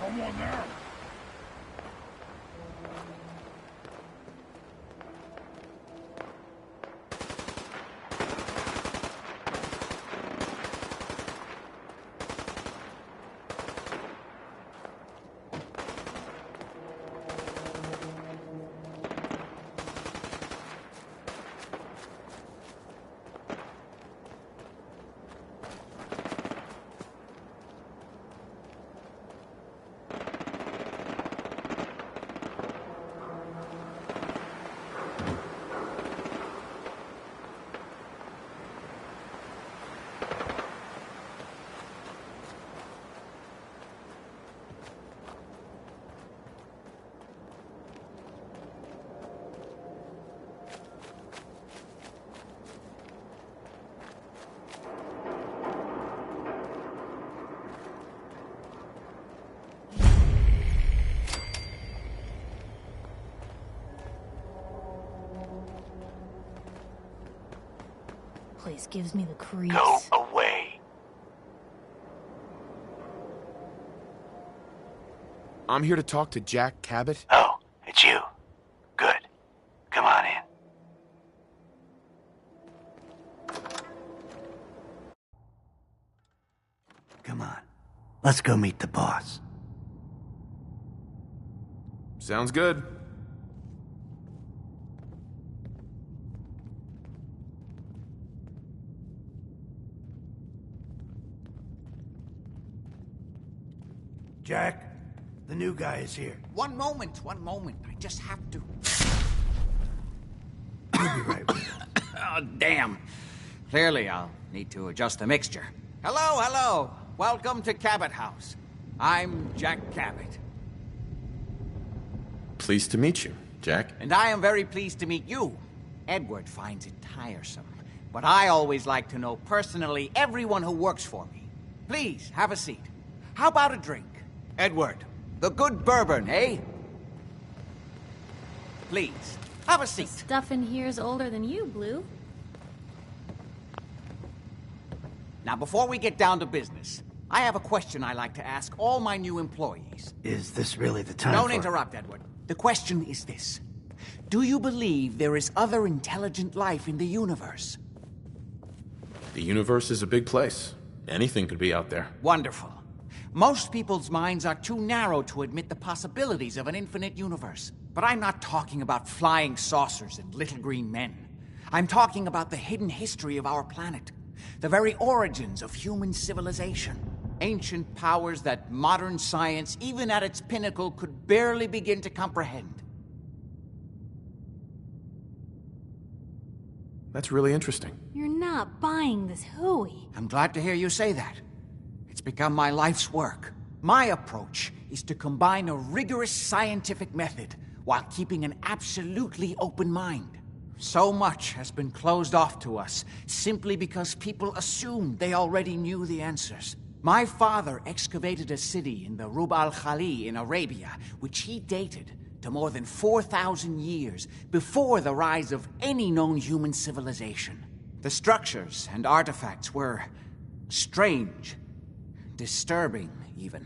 someone there? Place gives me the creeps. Go away. I'm here to talk to Jack Cabot. Oh, it's you. Good. Come on in. Come on. Let's go meet the boss. Sounds good. Jack, the new guy is here. One moment. I just have to... We'll be right with you. Oh, damn. Clearly, I'll need to adjust the mixture. Hello. Welcome to Cabot House. I'm Jack Cabot. Pleased to meet you, Jack. And I am very pleased to meet you. Edward finds it tiresome, but I always like to know personally everyone who works for me. Please, have a seat. How about a drink? Edward, the good bourbon, eh? Please, have a The seat. stuff in here's older than you, Blue. Now, before we get down to business, I have a question I like to ask all my new employees. Is this really the time Don't for... interrupt, Edward. The question is this. Do you believe there is other intelligent life in the universe? The universe is a big place. Anything could be out there. Wonderful. Most people's minds are too narrow to admit the possibilities of an infinite universe. But I'm not talking about flying saucers and little green men. I'm talking about the hidden history of our planet. The very origins of human civilization. Ancient powers that modern science, even at its pinnacle, could barely begin to comprehend. That's really interesting. You're not buying this hooey. I'm glad to hear you say that. It's become my life's work. My approach is to combine a rigorous scientific method while keeping an absolutely open mind. So much has been closed off to us simply because people assumed they already knew the answers. My father excavated a city in the Rub al-Khali in Arabia, which he dated to more than 4,000 years before the rise of any known human civilization. The structures and artifacts were strange, disturbing even,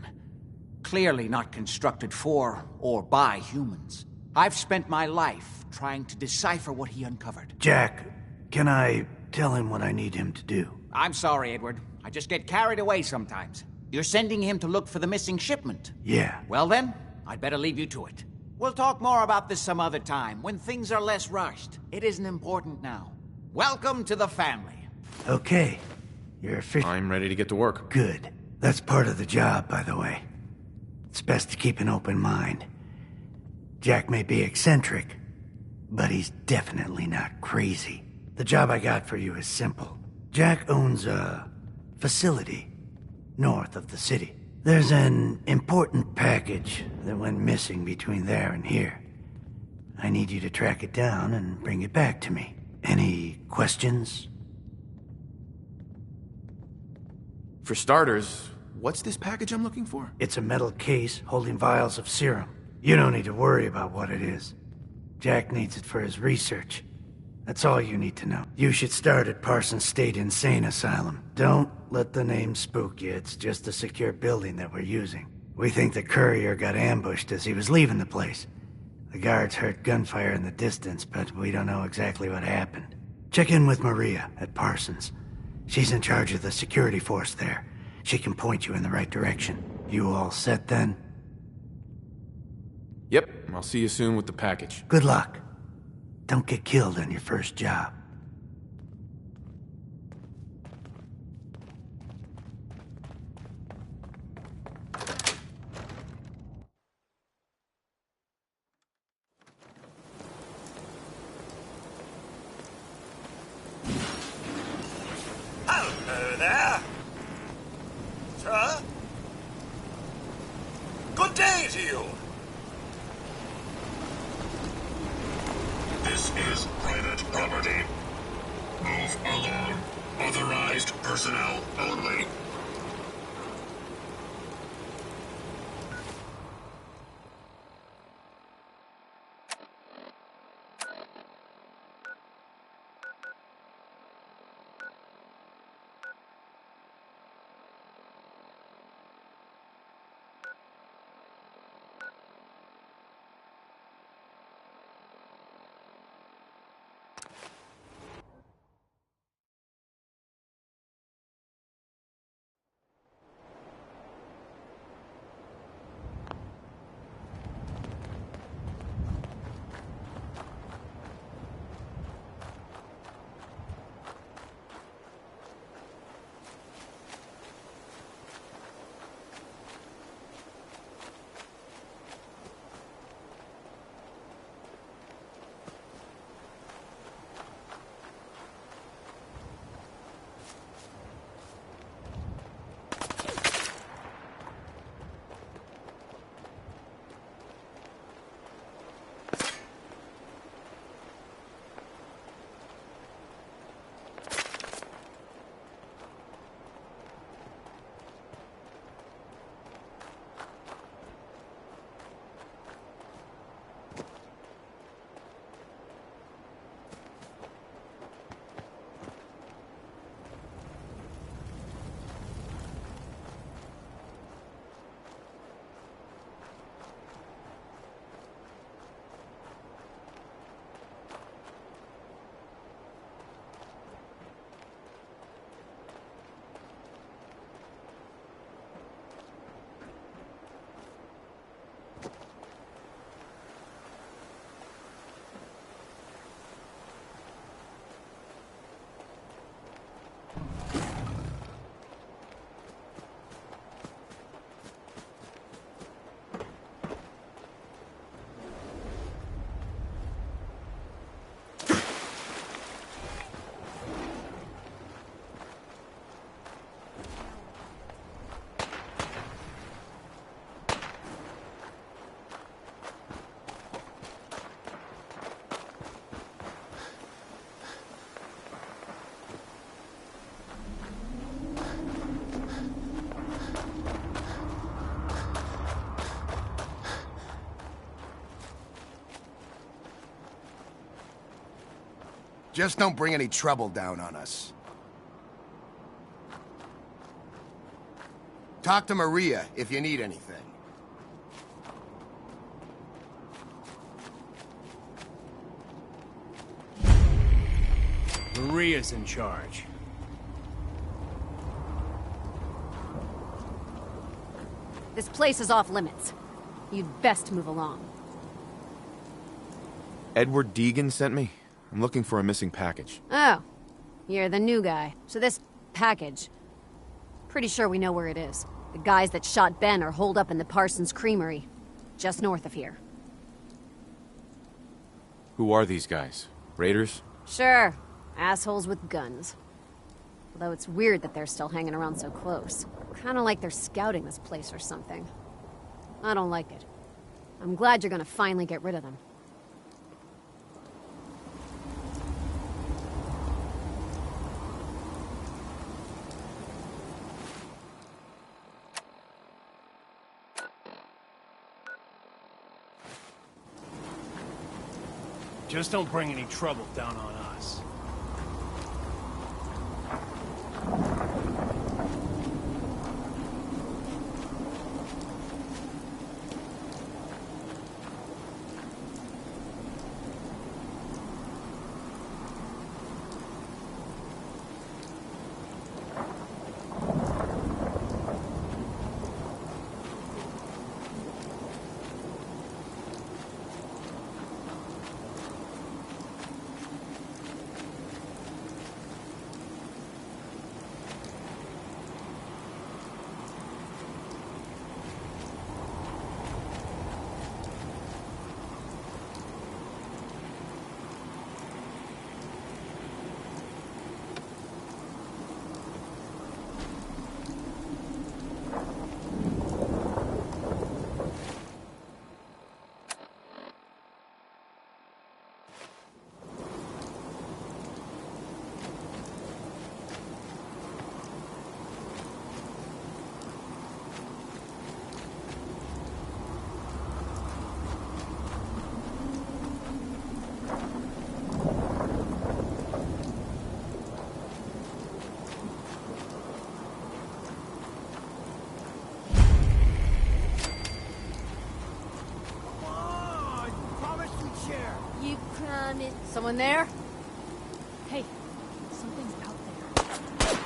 clearly not constructed for or by humans. I've spent my life trying to decipher what he uncovered. Jack, can I tell him what I need him to do? I'm sorry, Edward. I just get carried away sometimes. You're sending him to look for the missing shipment? Yeah. Well then, I'd better leave you to it. We'll talk more about this some other time, when things are less rushed. It isn't important now. Welcome to the family. Okay. You're official. I'm ready to get to work. Good. That's part of the job, by the way. It's best to keep an open mind. Jack may be eccentric, but he's definitely not crazy. The job I got for you is simple. Jack owns a facility north of the city. There's an important package that went missing between there and here. I need you to track it down and bring it back to me. Any questions? For starters, what's this package I'm looking for? It's a metal case holding vials of serum. You don't need to worry about what it is. Jack needs it for his research. That's all you need to know. You should start at Parsons State Insane Asylum. Don't let the name spook you. It's just a secure building that we're using. We think the courier got ambushed as he was leaving the place. The guards heard gunfire in the distance, but we don't know exactly what happened. Check in with Maria at Parsons. She's in charge of the security force there. She can point you in the right direction. You all set then? Yep, I'll see you soon with the package. Good luck. Don't get killed on your first job. Hello there. Sir? Good day to you. This is private property. Move along. Authorized personnel only. Just don't bring any trouble down on us. Talk to Maria if you need anything. Maria's in charge. This place is off limits. You'd best move along. Edward Deegan sent me. I'm looking for a missing package. Oh, you're the new guy. So this package... Pretty sure we know where it is. The guys that shot Ben are holed up in the Parsons Creamery, just north of here. Who are these guys? Raiders? Sure. Assholes with guns. Although it's weird that they're still hanging around so close. Kinda like they're scouting this place or something. I don't like it. I'm glad you're gonna finally get rid of them. Just don't bring any trouble down on us. Someone there? Hey, something's out there.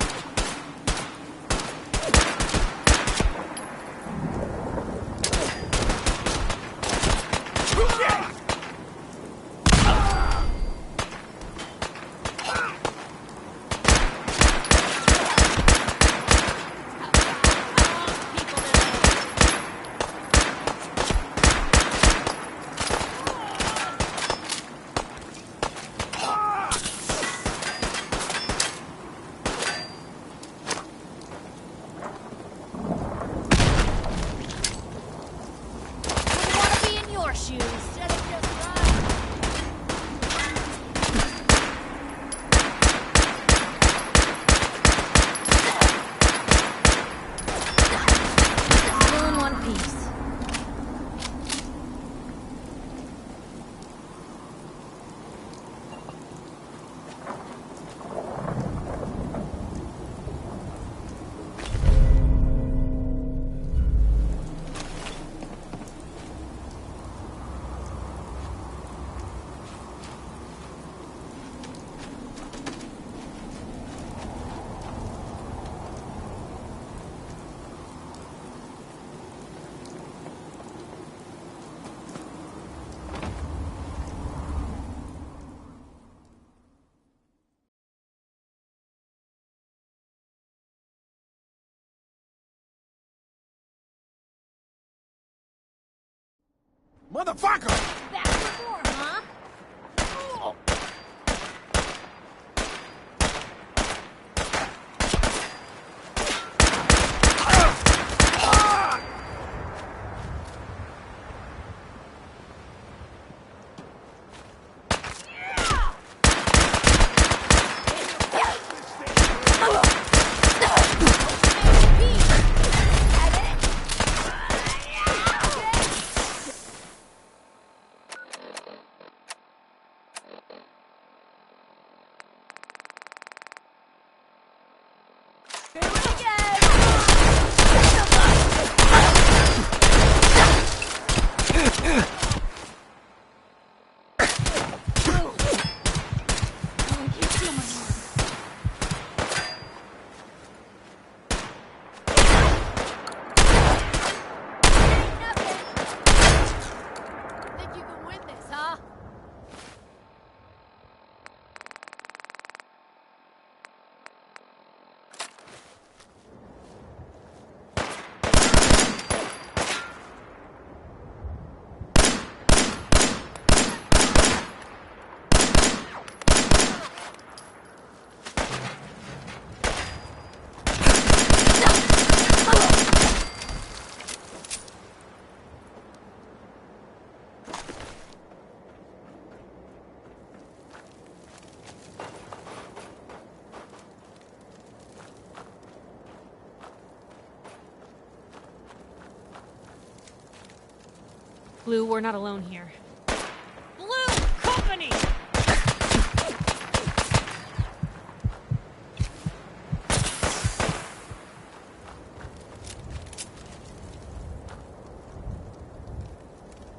Motherfucker! Back for more, huh? Think you can win this, huh? Blue, we're not alone here. Blue Company!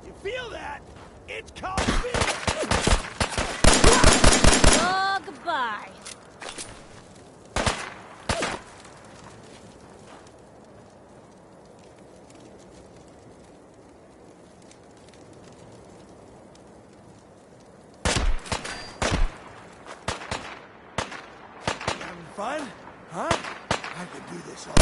You feel that? It's called fear! Oh, goodbye. Having fun? Huh? I could do this all.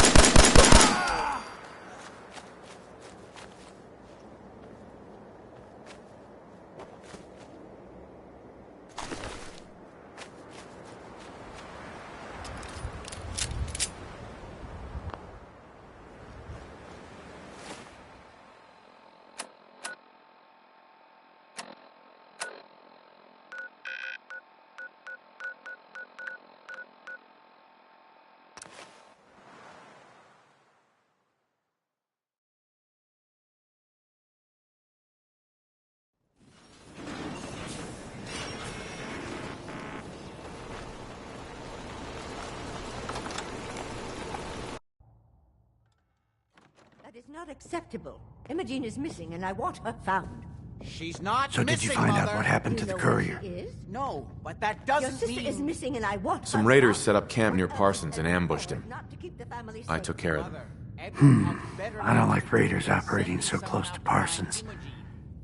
That is not acceptable. Imogene is missing, and I want her found. She's not So missing, did you find Mother. out what happened to the courier? No, but that Your doesn't sister mean... is missing and I want Some her raiders found. set up camp near What else Parsons can and I ambushed do him. not to keep the family I safe? took care of them. Mother, Edward had better I don't know like raiders than operating sending so someone close out to find Parsons. Imogene.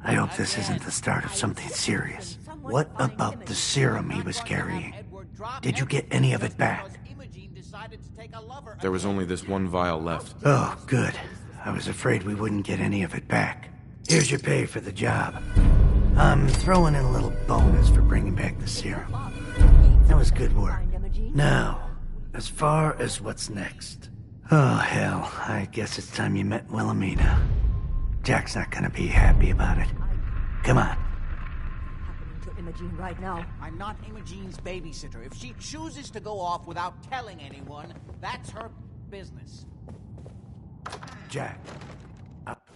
I hope this isn't Again. the start of something insist serious. that someone What find about Imogene. the serum he Not was going to have carrying? Edward drop Did you get everything any of it just back? because Imogene decided to take a lover There was again. only this one vial left. Oh, good. I was afraid we wouldn't get any of it back. Here's your pay for the job. I'm throwing in a little bonus for bringing back the serum. That was good work. Find Imogene. Now, as far as what's next. Oh, hell. I guess it's time you met Wilhelmina. Jack's not gonna be happy about it. Come on. Happening to Imogene right now. I'm not Imogene's babysitter. If she chooses to go off without telling anyone, that's her business. Jack. Up.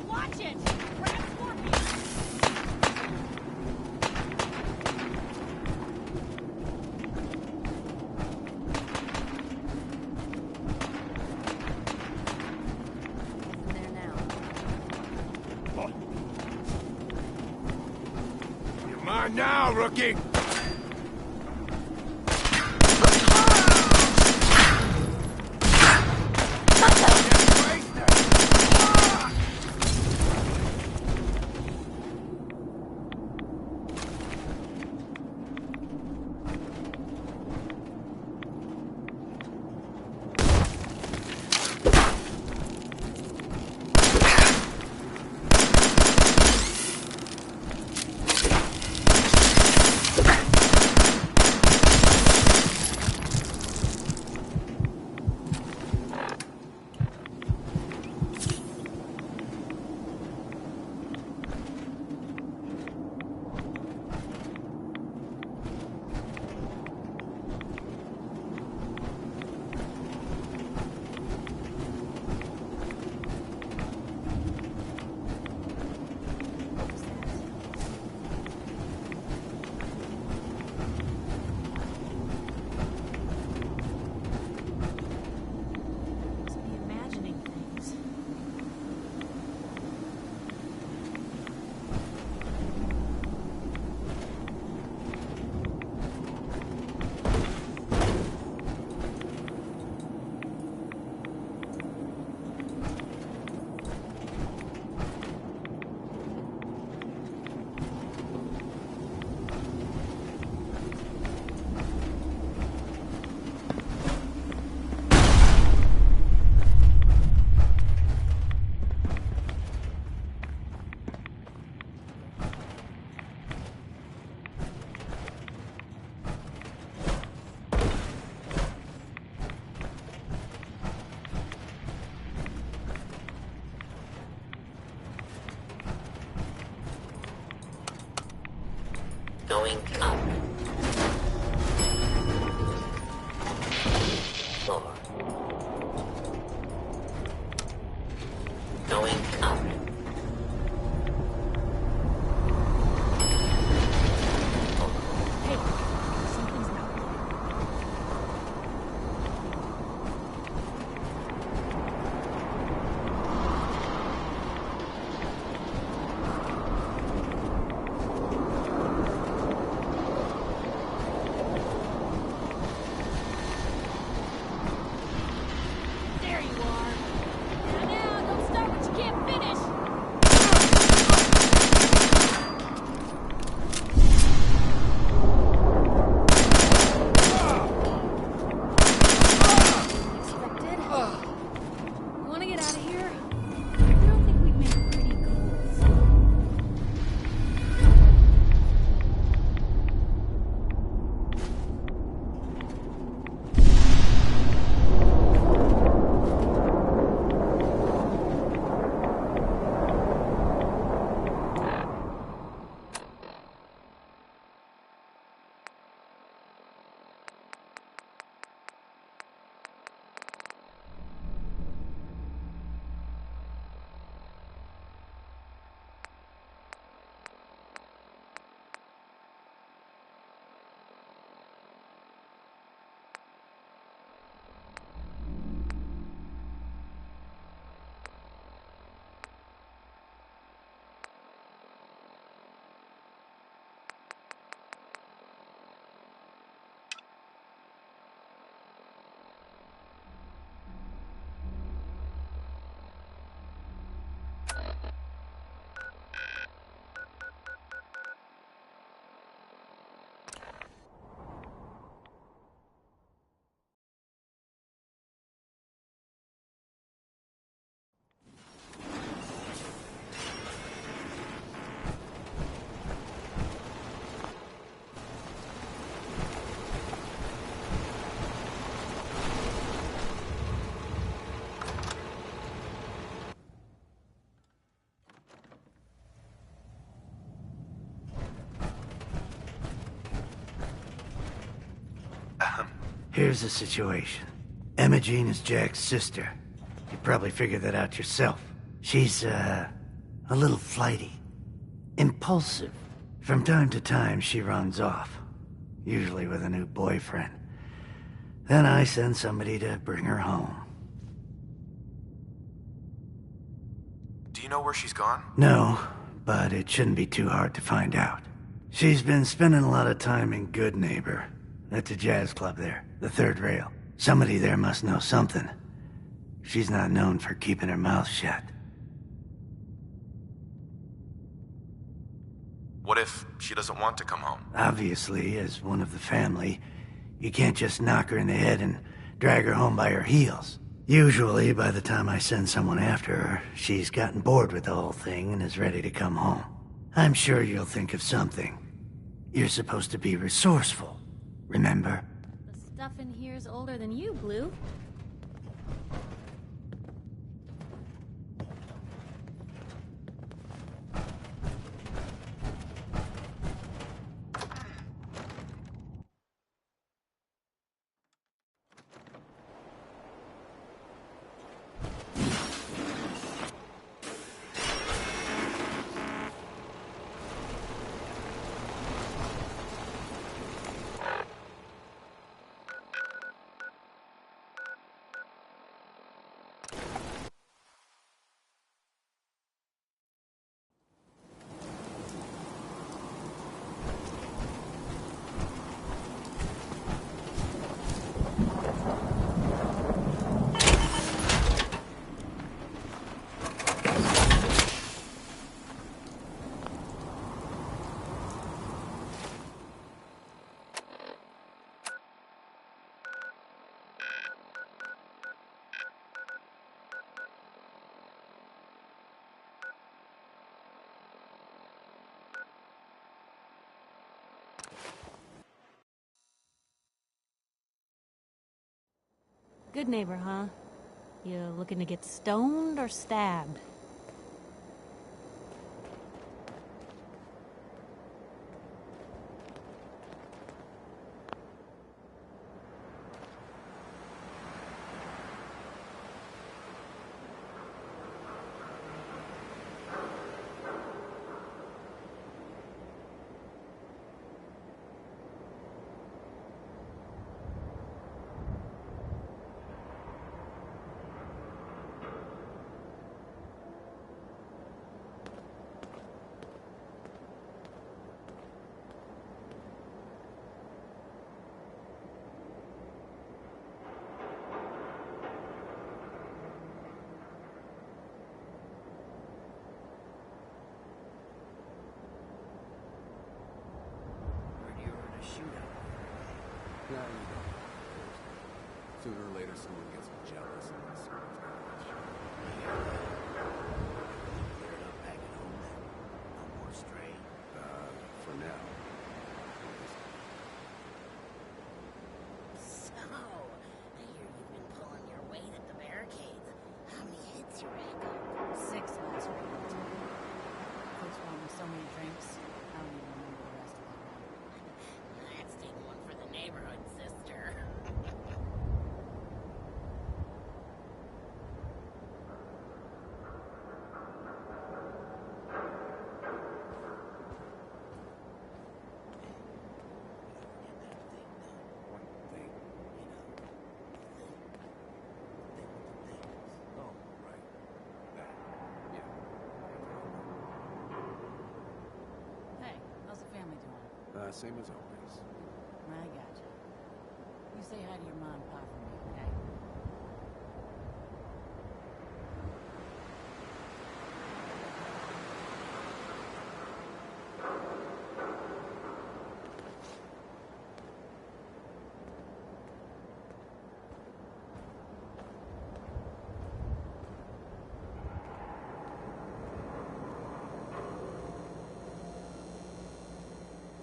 Watch it! Grab Scorpion! There now. You're mine now, rookie! Going up. Floor. Going up. Hey, something's not right. There you are. Now, don't start what you can't finish. Expected. You want to get out of here? I don't think we've made pretty goals. Here's the situation. Emma Jean is Jack's sister. You probably figured that out yourself. She's, a little flighty. Impulsive. From time to time, she runs off. Usually with a new boyfriend. Then I send somebody to bring her home. Do you know where she's gone? No, but it shouldn't be too hard to find out. She's been spending a lot of time in Good Neighbor. At the jazz club there, the third rail. Somebody there must know something. She's not known for keeping her mouth shut. What if she doesn't want to come home? Obviously, as one of the family, you can't just knock her in the head and drag her home by her heels. Usually, by the time I send someone after her, she's gotten bored with the whole thing and is ready to come home. I'm sure you'll think of something. You're supposed to be resourceful. Remember? The stuff in here's older than you, Blue. Good neighbor, huh? You looking to get stoned or stabbed? shootout. Yeah, you know. Sooner or later, someone gets jealous and this sort of Cleared up back at home then? No more stray? For now. So, I hear you've been pulling your weight at the barricades. How many hits you rack up? 6 last week. Folks bought me so many drinks, I don't even remember the rest of that one. That's taking one for the neighborhood, sister. Hey, how's the family doing? Same as always. I gotcha. You say hi to your mom and pop for me, okay?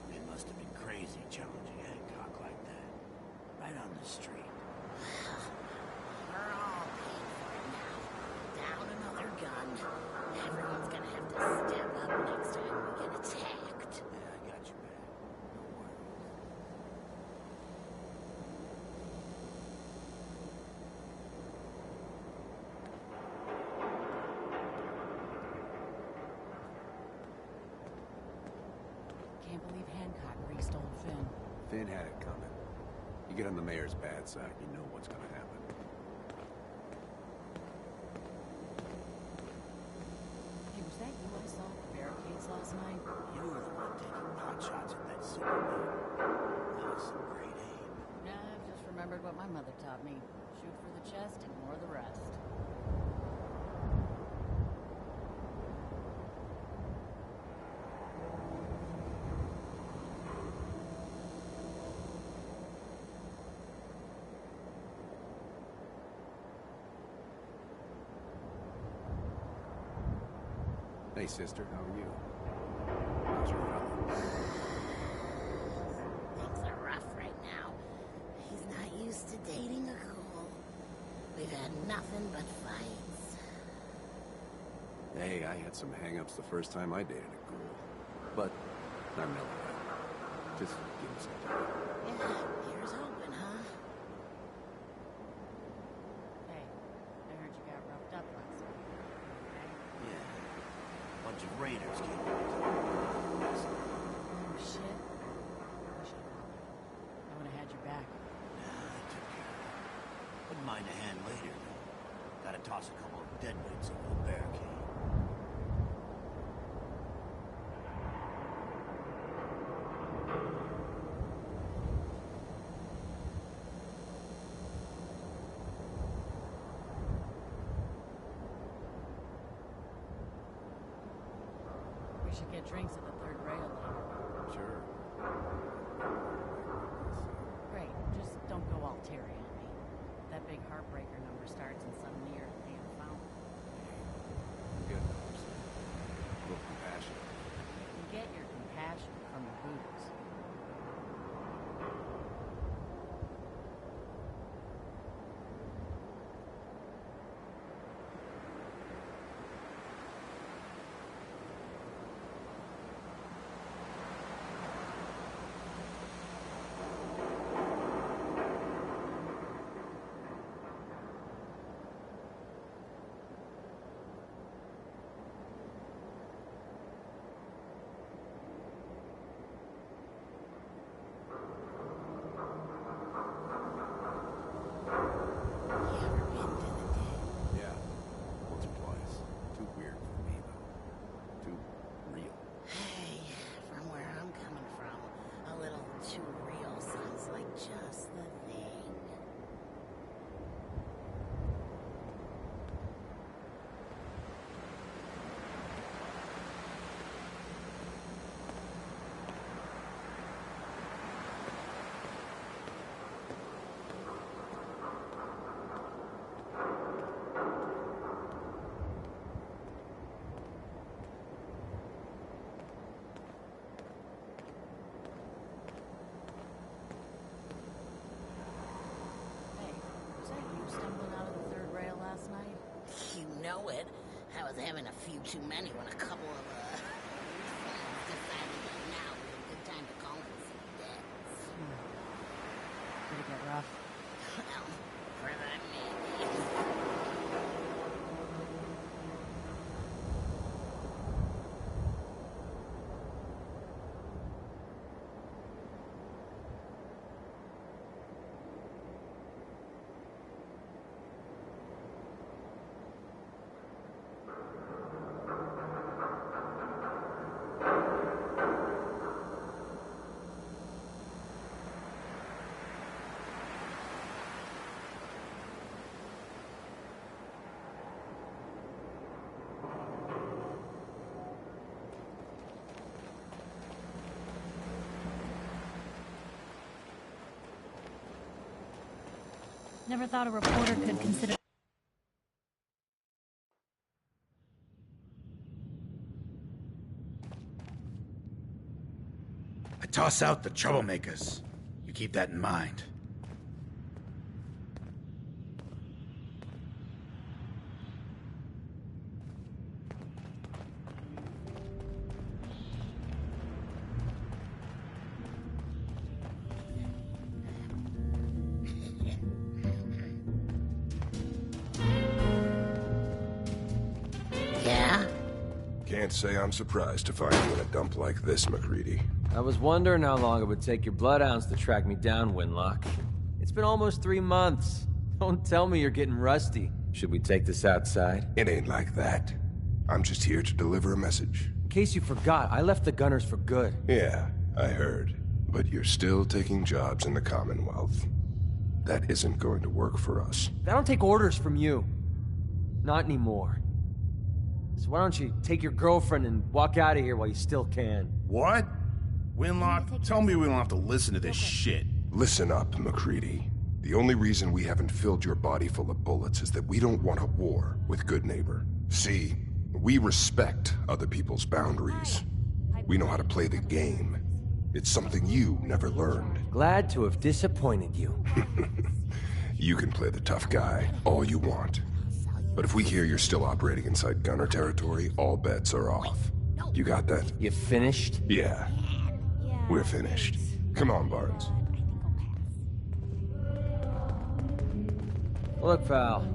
It must have been crazy challenging Hancock like that. Right on the street. We're all paying for it now. Down another gun. Everyone's gonna have to step up next time we get attacked. Yeah, I got you back. No worries. Can't believe Hancock re-stole Finn. Finn had it coming. You get on the mayor's bad side, you know what's gonna happen. Hey, was that you I saw at the barricades last night? You were the one taking pot shots at that Superman. That was some great aim. Nah, I've just remembered what my mother taught me. Shoot for the chest, ignore the rest. Hey, sister, how are you? How's your brother? Things are rough right now. He's not used to dating a ghoul. We've had nothing but fights. Hey, I had some hang-ups the first time I dated a ghoul. But I'm mellowed out. Just give me some time. Yeah, here's hoping, huh? Hey, I heard you got roughed up last night. Yeah. Bunch of raiders came over. Oh, shit. Wish I'd known. I would have had your back. Nah, I took care of it. Wouldn't mind a hand later, though. Gotta toss a couple of deadweights over the barricade. We should get drinks at the third rail later. Sure. Great, just don't go all teary on me. That big heartbreaker number starts and suddenly you're being found. Good numbers. A little compassion. You get your compassion from the booze. was having a few too many when a couple of, friends decided that now was a good time to conquer some debts. Did it get rough? Well, for that maybe. Never thought a reporter could consider... I toss out the troublemakers. You keep that in mind. Yeah? Can't say I'm surprised to find you in a dump like this, MacReady. I was wondering how long it would take your bloodhounds to track me down, Winlock. It's been almost 3 months. Don't tell me you're getting rusty. Should we take this outside? It ain't like that. I'm just here to deliver a message. In case you forgot, I left the Gunners for good. Yeah, I heard. But you're still taking jobs in the Commonwealth. That isn't going to work for us. I don't take orders from you. Not anymore. So why don't you take your girlfriend and walk out of here while you still can? What? Winlock, tell me we don't have to listen to this shit. Listen up, MacReady. The only reason we haven't filled your body full of bullets is that we don't want a war with Good Neighbor. See, we respect other people's boundaries. We know how to play the game. It's something you never learned. Glad to have disappointed you. You can play the tough guy all you want. But if we hear you're still operating inside Gunner territory, all bets are off. You got that? You finished? Yeah. We're finished. Come on, Barnes. Look, pal.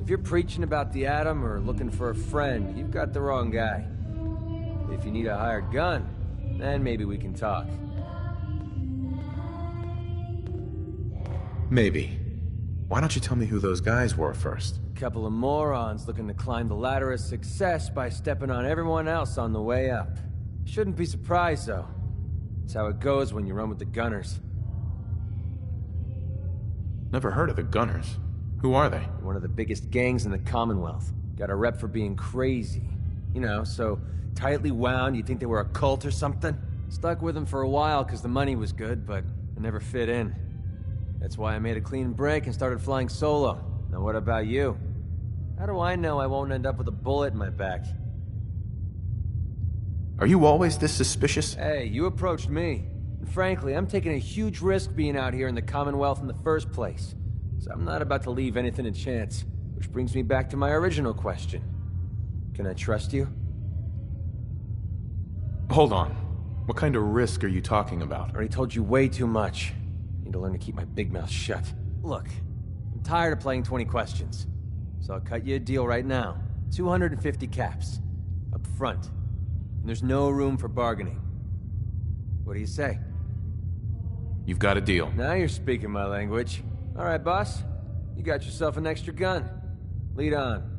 If you're preaching about the Atom or looking for a friend, you've got the wrong guy. If you need a hired gun, then maybe we can talk. Maybe. Why don't you tell me who those guys were first? A couple of morons looking to climb the ladder of success by stepping on everyone else on the way up. Shouldn't be surprised, though. It's how it goes when you run with the Gunners. Never heard of the Gunners. Who are they? One of the biggest gangs in the Commonwealth. Got a rep for being crazy. You know, so tightly wound you'd think they were a cult or something. Stuck with them for a while because the money was good, but it never fit in. That's why I made a clean break and started flying solo. Now what about you? How do I know I won't end up with a bullet in my back? Are you always this suspicious? Hey, you approached me. And frankly, I'm taking a huge risk being out here in the Commonwealth in the first place. So I'm not about to leave anything to chance. Which brings me back to my original question. Can I trust you? Hold on. What kind of risk are you talking about? I already told you way too much. Need to learn to keep my big mouth shut. Look, I'm tired of playing 20 questions. So I'll cut you a deal right now. 250 caps. Up front. And there's no room for bargaining. What do you say? You've got a deal. Now you're speaking my language. All right, boss. You got yourself an extra gun. Lead on.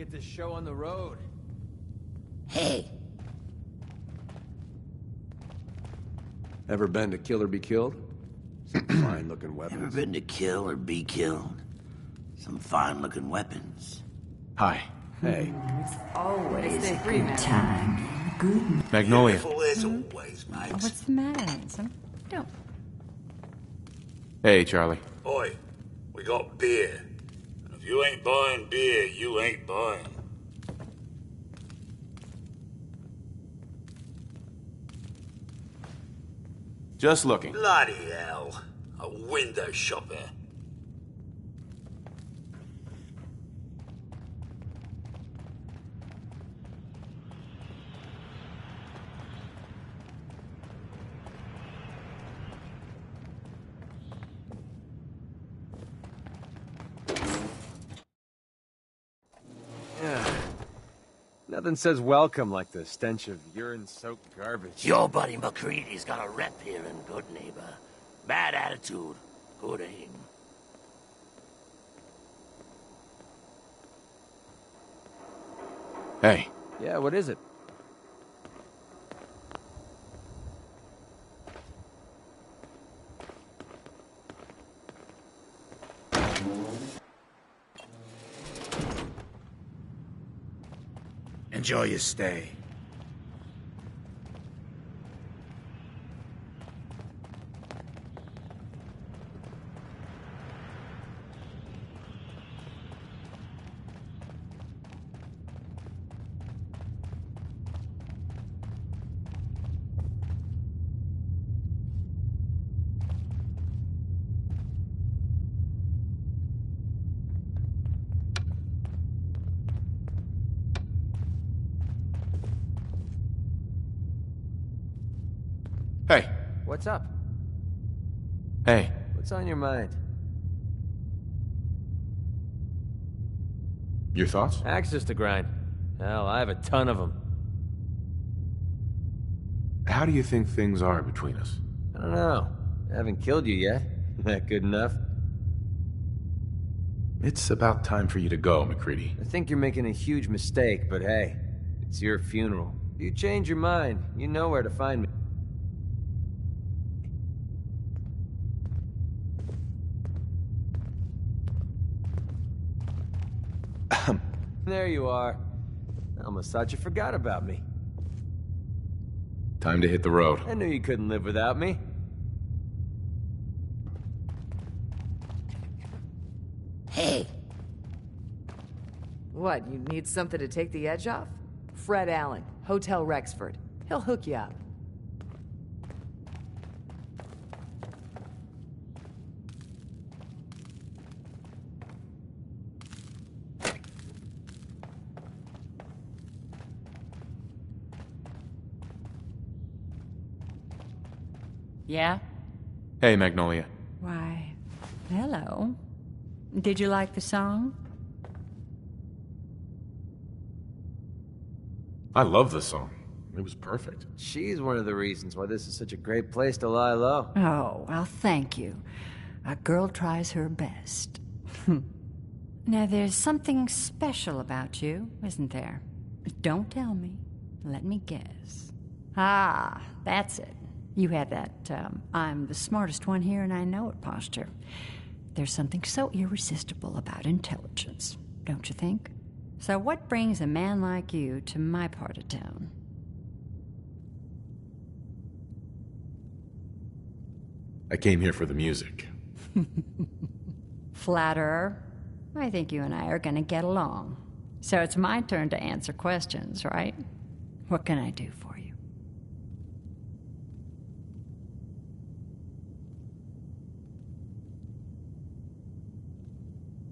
get this show on the road. Hey. Ever been to Kill or Be Killed? Some fine-looking weapons. Ever been to kill or be killed? Some fine-looking weapons. Hi. Hey. It's always a free, good man. time. Good. Magnolia. Beautiful as always, mate. What's the matter, handsome? Don't. Hey, Charlie. Oi, we got beer. If you ain't buying beer, you ain't buying. Just looking. Bloody hell. A window shopper. Yeah. Nothing says welcome like the stench of urine-soaked garbage. Your buddy McCready's got a rep here in Good Neighbor. Bad attitude, good aim. Hey. Yeah, what is it? Enjoy your stay. Hey. What's up? Hey. What's on your mind? Your thoughts? Access to grind. Hell, I have a ton of them. How do you think things are between us? I don't know. I haven't killed you yet. That good enough? It's about time for you to go, McCready. I think you're making a huge mistake, but hey, it's your funeral. If you change your mind, you know where to find me. There you are. I almost thought you forgot about me. Time to hit the road. I knew you couldn't live without me. Hey. What, you need something to take the edge off? Fred Allen, Hotel Rexford. He'll hook you up. Yeah? Hey, Magnolia. Why, hello. Did you like the song? I love this song. It was perfect. She's one of the reasons why this is such a great place to lie low. Oh, well, thank you. A girl tries her best. Now, there's something special about you, isn't there? Don't tell me. Let me guess. Ah, that's it. You have that, I'm the smartest one here and I know it posture. There's something so irresistible about intelligence, don't you think? So what brings a man like you to my part of town? I came here for the music. Flatterer. I think you and I are gonna get along. So it's my turn to answer questions, right? What can I do for you?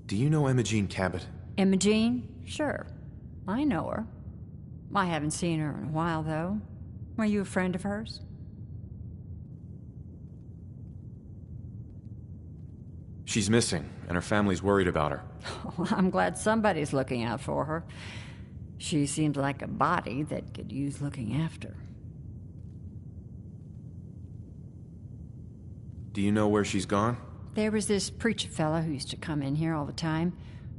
Do you know Imogene Cabot? Imogene? Sure. I know her. I haven't seen her in a while, though. Are you a friend of hers? She's missing, and her family's worried about her. Well, I'm glad somebody's looking out for her. She seems like a body that could use looking after. Do you know where she's gone? There was this preacher fella who used to come in here all the time.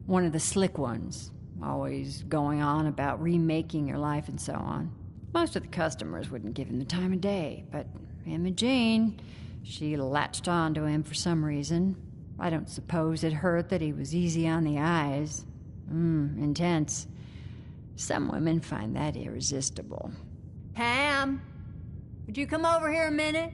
One of the slick ones. always going on about remaking your life and so on. Most of the customers wouldn't give him the time of day, but Imogene, she latched on to him for some reason. I don't suppose it hurt that he was easy on the eyes. Intense. Some women find that irresistible. Pam, would you come over here a minute?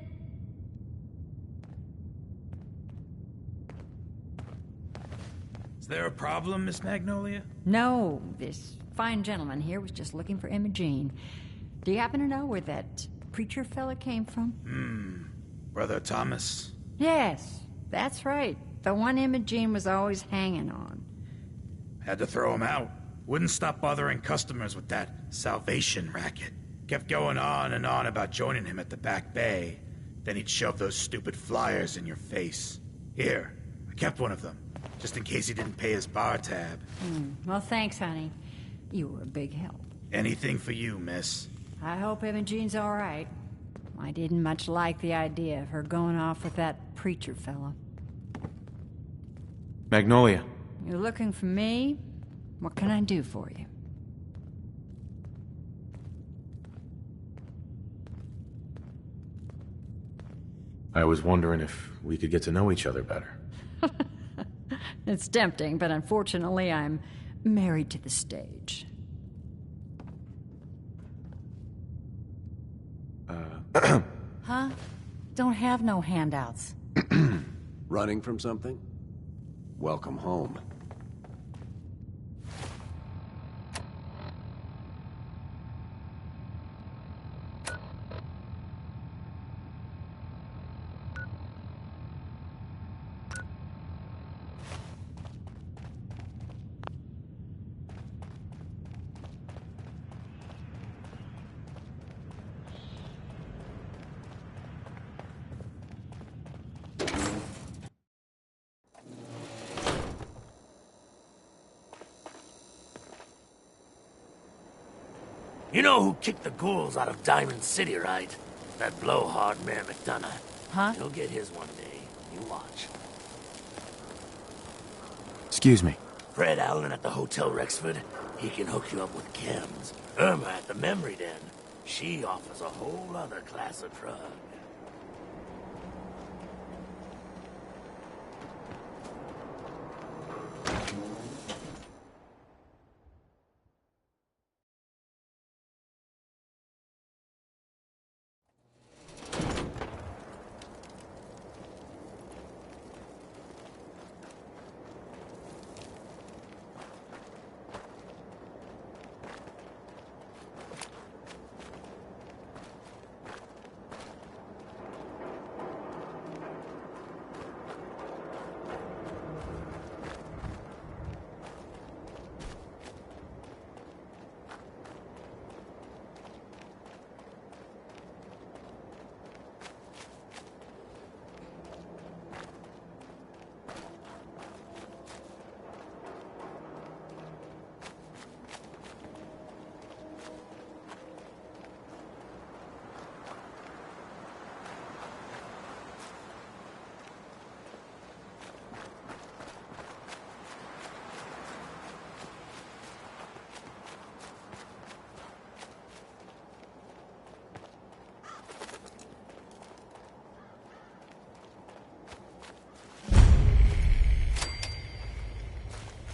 Is there a problem, Miss Magnolia? No, this fine gentleman here was just looking for Imogene. Do you happen to know where that preacher fella came from? Brother Thomas? Yes, that's right. The one Imogene was always hanging on. Had to throw him out. Wouldn't stop bothering customers with that salvation racket. Kept going on and on about joining him at the back bay. Then he'd shove those stupid flyers in your face. Here, I kept one of them, just in case he didn't pay his bar tab. Well, thanks, honey. You were a big help. Anything for you, miss. I hope Imogene's all right. I didn't much like the idea of her going off with that preacher fella. Magnolia. You're looking for me? What can I do for you? I was wondering if we could get to know each other better. It's tempting, but unfortunately I'm married to the stage. Huh? Don't have no handouts. Running from something? Welcome home. You know who kicked the ghouls out of Diamond City, right? That blowhard Mayor McDonough. Huh? He'll get his one day. You watch. Excuse me. Fred Allen at the Hotel Rexford. He can hook you up with chems. Irma at the Memory Den. She offers a whole other class of drug.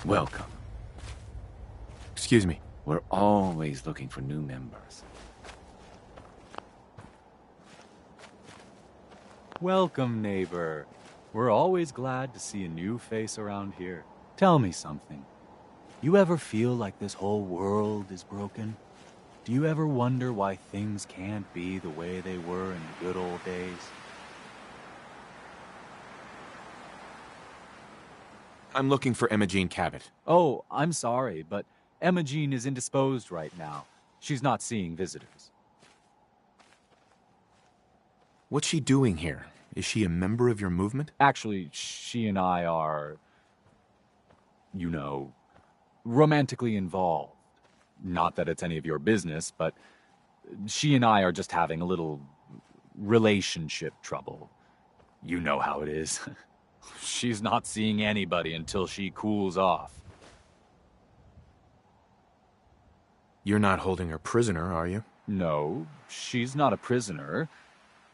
Welcome. Excuse me. We're always looking for new members. Welcome, neighbor. We're always glad to see a new face around here. Tell me something. You ever feel like this whole world is broken? Do you ever wonder why things can't be the way they were in the good old days? I'm looking for Imogene Cabot. Oh, I'm sorry, but Imogene is indisposed right now. She's not seeing visitors. What's she doing here? Is she a member of your movement? Actually, she and I are, you know, romantically involved. Not that it's any of your business, but she and I are just having a little relationship trouble. You know how it is. She's not seeing anybody until she cools off. You're not holding her prisoner, are you? No, she's not a prisoner.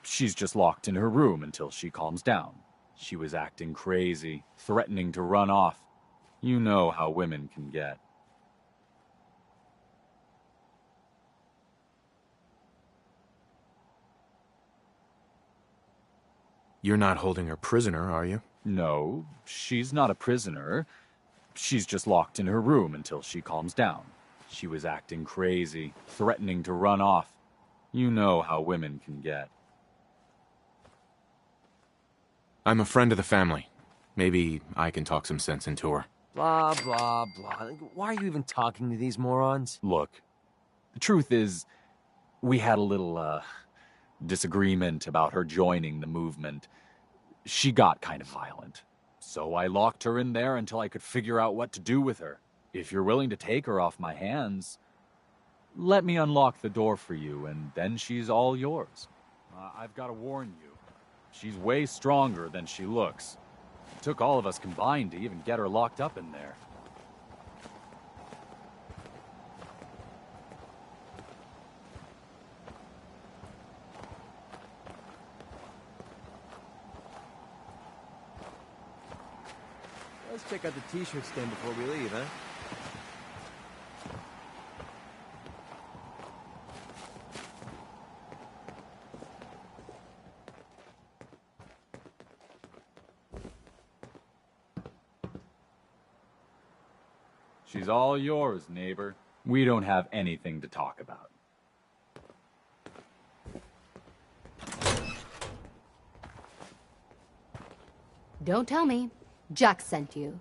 She's just locked in her room until she calms down. She was acting crazy, threatening to run off. You know how women can get. You're not holding her prisoner, are you? No, she's not a prisoner. She's just locked in her room until she calms down. She was acting crazy, threatening to run off. You know how women can get. I'm a friend of the family. Maybe I can talk some sense into her. Blah, blah, blah. Why are you even talking to these morons? Look, the truth is, we had a little, disagreement about her joining the movement. She got kind of violent. So I locked her in there until I could figure out what to do with her. If you're willing to take her off my hands, let me unlock the door for you, and then she's all yours. I've got to warn you, she's way stronger than she looks. It took all of us combined to even get her locked up in there. Let's check out the t-shirt stand before we leave, huh? She's all yours, neighbor. We don't have anything to talk about. Don't tell me. Jack sent you.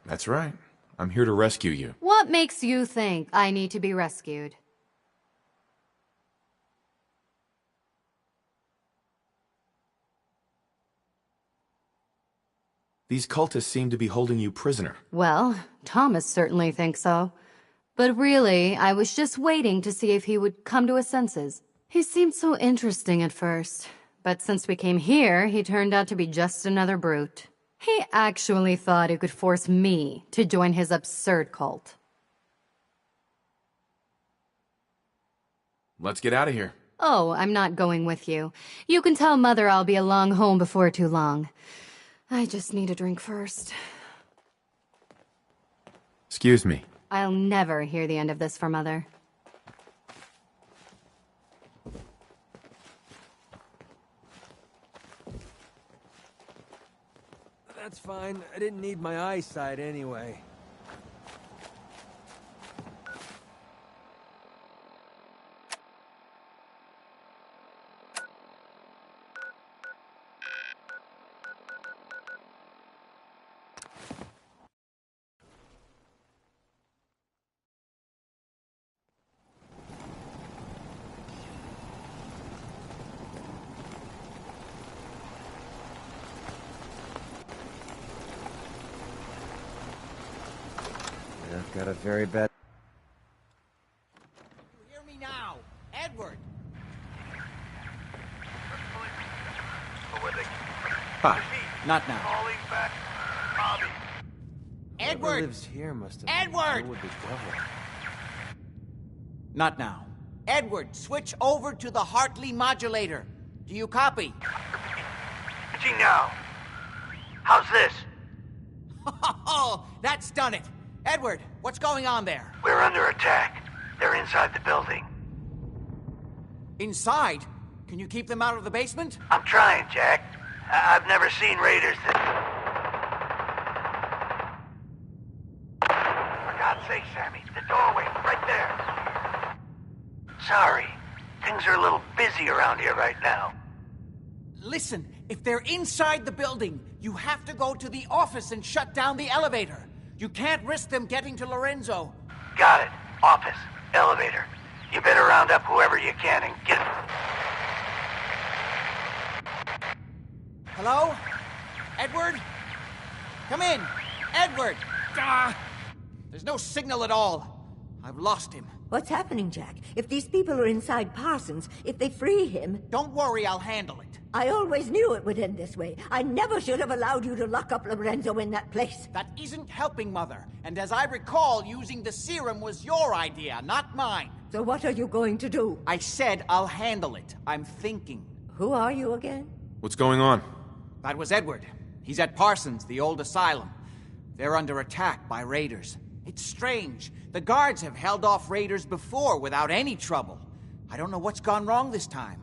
That's right. I'm here to rescue you. What makes you think I need to be rescued? These cultists seem to be holding you prisoner. Well, Thomas certainly thinks so. But really, I was just waiting to see if he would come to his senses. He seemed so interesting at first, but since we came here, he turned out to be just another brute. He actually thought he could force me to join his absurd cult. Let's get out of here. Oh, I'm not going with you. You can tell Mother I'll be along home before too long. I just need a drink first. Excuse me. I'll never hear the end of this from Mother. That's fine. I didn't need my eyesight anyway. I've got a very bad... You hear me now? Edward! Hi. Not now. Calling back. Bobby. Edward! Whoever lives here must have... Edward! With the devil. Not now. Edward, switch over to the Hartley modulator. Do you copy? Switching now. How's this? Oh, that's done it. Edward, what's going on there? We're under attack. They're inside the building. Inside? Can you keep them out of the basement? I'm trying, Jack. I've never seen raiders that... For God's sake, Sammy, the doorway, right there. Sorry. Things are a little busy around here right now. Listen, if they're inside the building, you have to go to the office and shut down the elevator. You can't risk them getting to Lorenzo. Got it. Office. Elevator. You better round up whoever you can and get... Hello? Edward? Come in. Edward! Ah! There's no signal at all. I've lost him. What's happening, Jack? If these people are inside Parsons, if they free him... Don't worry, I'll handle it. I always knew it would end this way. I never should have allowed you to lock up Lorenzo in that place. That isn't helping, Mother. And as I recall, using the serum was your idea, not mine. So what are you going to do? I said I'll handle it. I'm thinking. Who are you again? What's going on? That was Edward. He's at Parsons, the old asylum. They're under attack by raiders. It's strange. The guards have held off raiders before without any trouble. I don't know what's gone wrong this time.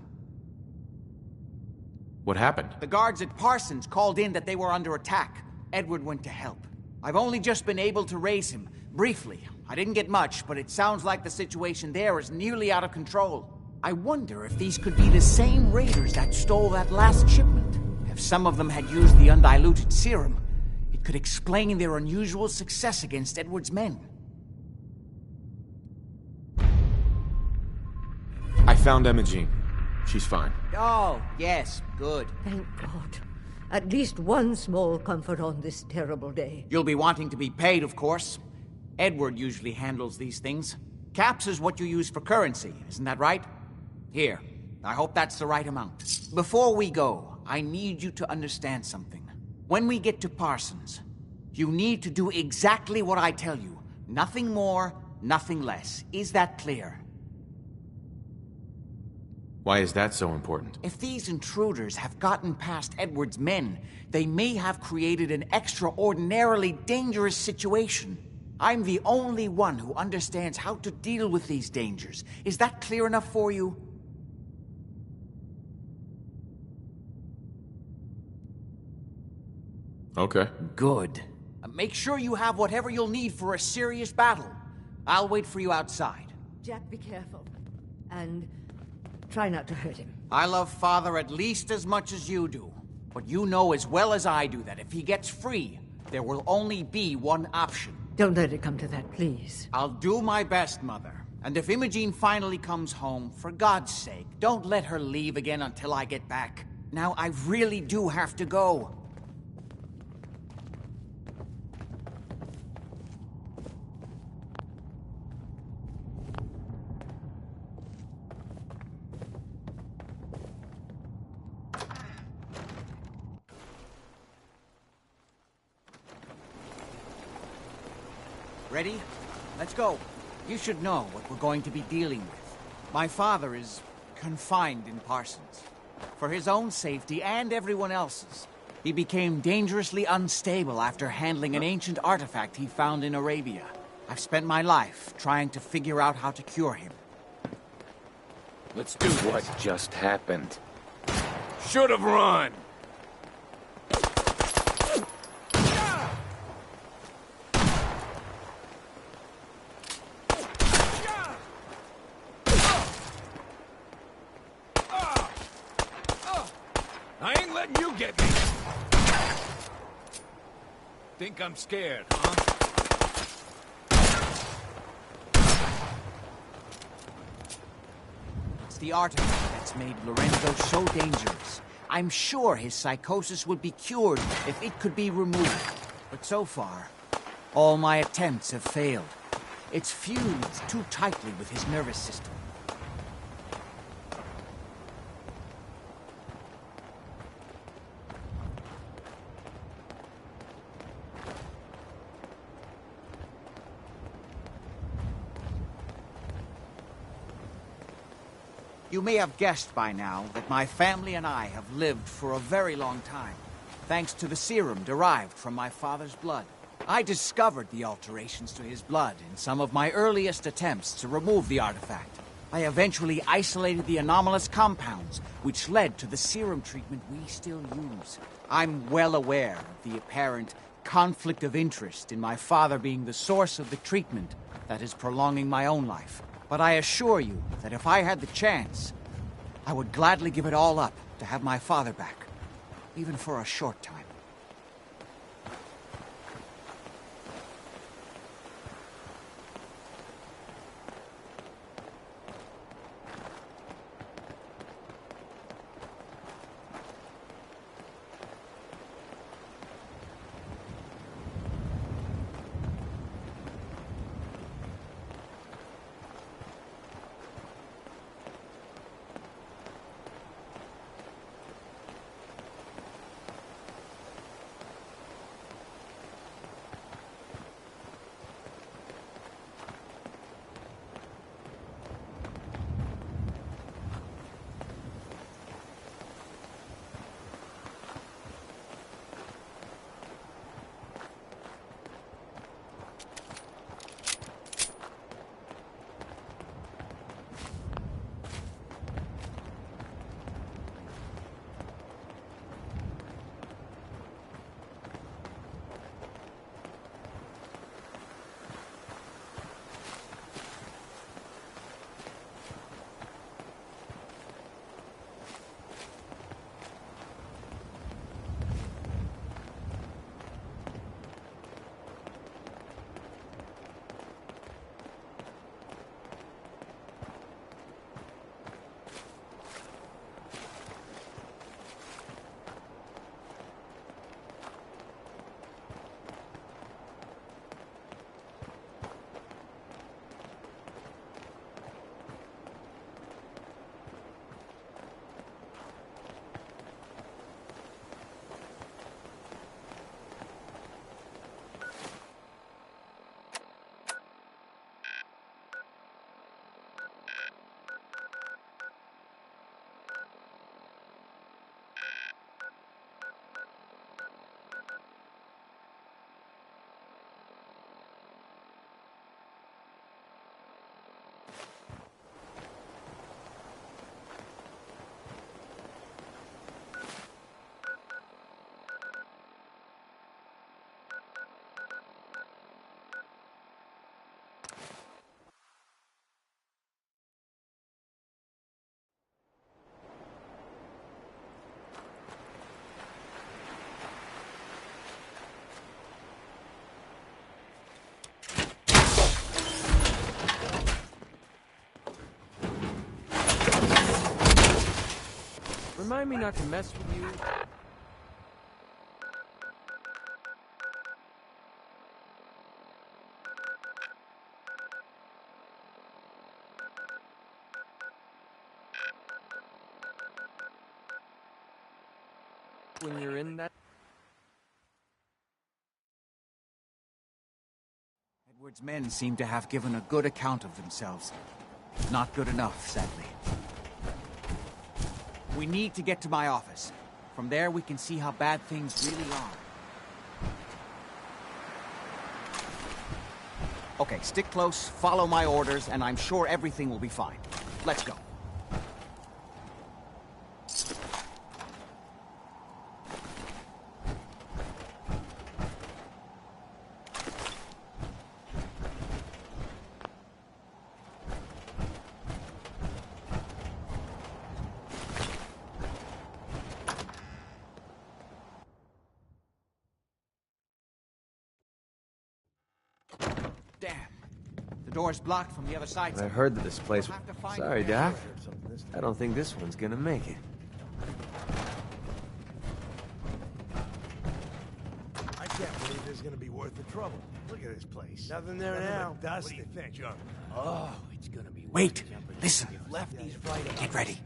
What happened? The guards at Parsons called in that they were under attack. Edward went to help. I've only just been able to raise him, briefly. I didn't get much, but it sounds like the situation there is nearly out of control. I wonder if these could be the same raiders that stole that last shipment. If some of them had used the undiluted serum, it could explain their unusual success against Edward's men. I found Imogene. She's fine. Oh, yes, good. Thank God. At least one small comfort on this terrible day. You'll be wanting to be paid, of course. Edward usually handles these things. Caps is what you use for currency, isn't that right? Here, I hope that's the right amount. Before we go, I need you to understand something. When we get to Parsons, you need to do exactly what I tell you. Nothing more, nothing less. Is that clear? Why is that so important? If these intruders have gotten past Edward's men, they may have created an extraordinarily dangerous situation. I'm the only one who understands how to deal with these dangers. Is that clear enough for you? Okay. Good. Make sure you have whatever you'll need for a serious battle. I'll wait for you outside. Jack, be careful. And try not to hurt him. I love Father at least as much as you do. But you know as well as I do that if he gets free, there will only be one option. Don't let it come to that, please. I'll do my best, Mother. And if Imogene finally comes home, for God's sake, don't let her leave again until I get back. Now, I really do have to go. Ready? Let's go. You should know what we're going to be dealing with. My father is confined in Parsons. For his own safety and everyone else's. He became dangerously unstable after handling an ancient artifact he found in Arabia. I've spent my life trying to figure out how to cure him. Let's do this. What just happened? Should have run! I ain't letting you get me! Think I'm scared, huh? It's the artifact that's made Lorenzo so dangerous. I'm sure his psychosis would be cured if it could be removed. But so far, all my attempts have failed. It's fused too tightly with his nervous system. You may have guessed by now that my family and I have lived for a very long time, thanks to the serum derived from my father's blood. I discovered the alterations to his blood in some of my earliest attempts to remove the artifact. I eventually isolated the anomalous compounds, which led to the serum treatment we still use. I'm well aware of the apparent conflict of interest in my father being the source of the treatment that is prolonging my own life. But I assure you that if I had the chance, I would gladly give it all up to have my father back, even for a short time. Remind me not to mess with you. When you're in that... Edward's men seem to have given a good account of themselves. Not good enough, sadly. We need to get to my office. From there, we can see how bad things really are. Okay, stick close, follow my orders, and I'm sure everything will be fine. Let's go. Damn. The door's blocked from the other side. I heard that this place... We'll have to find Sorry, a way Doc. out. I don't think this one's gonna make it. I can't believe this is gonna be worth the trouble. Look at this place. Nothing there Nothing now. but dust What do you think? Junk. Oh, it's gonna be... Wait, listen. Left these right... Get ready.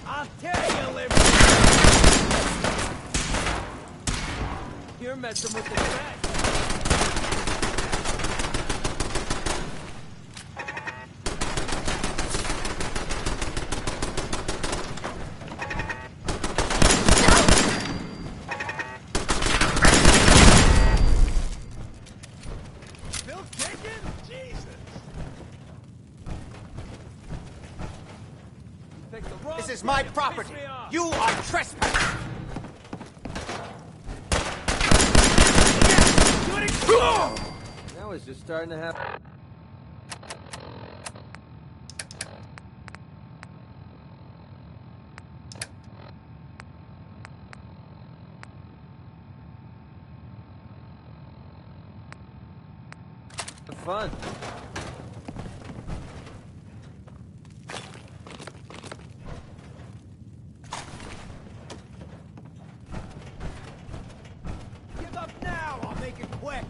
I'll tell you, Liberty! You're messing with the best. Still kicking? Jesus. This is my property. You are trespassing. Now it's just starting to happen. Fun. Give up now. I'll make it quick.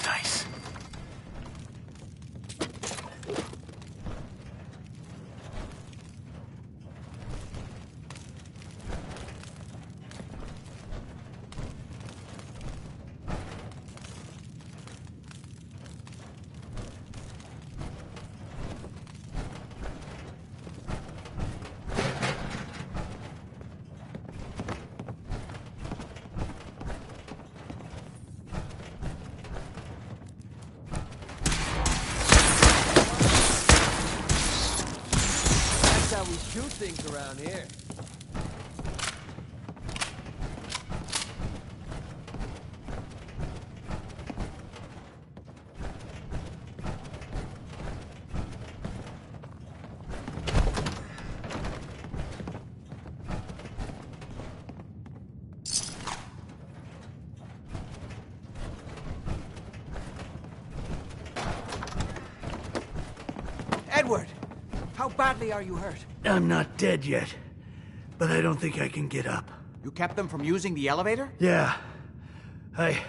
Nice. That's how we shoot things around here. Edward, How badly are you hurt? I'm not dead yet, but I don't think I can get up. You kept them from using the elevator? Yeah. I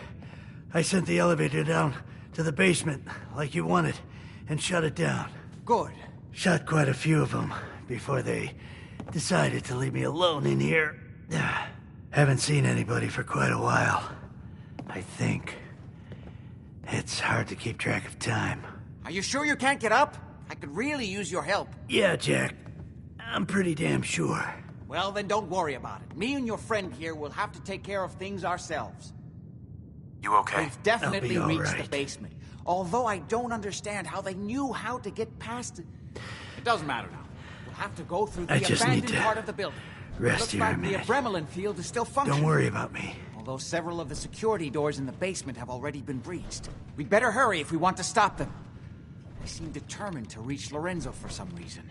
sent the elevator down to the basement, like you wanted, and shut it down. Good. Shot quite a few of them before they decided to leave me alone in here. Haven't seen anybody for quite a while. I think. It's hard to keep track of time. Are you sure you can't get up? I could really use your help. Yeah, Jack. I'm pretty damn sure. Well, then don't worry about it. Me and your friend here will have to take care of things ourselves. You okay? We've definitely I'll be all reached right. the basement. Although I don't understand how they knew how to get past it. It doesn't matter now. We'll have to go through the I just need abandoned to part of the building. rest Looks here like a minute. the adrenaline field is still functioning. Don't worry about me. Although several of the security doors in the basement have already been breached. We'd better hurry if we want to stop them. They seem determined to reach Lorenzo for some reason.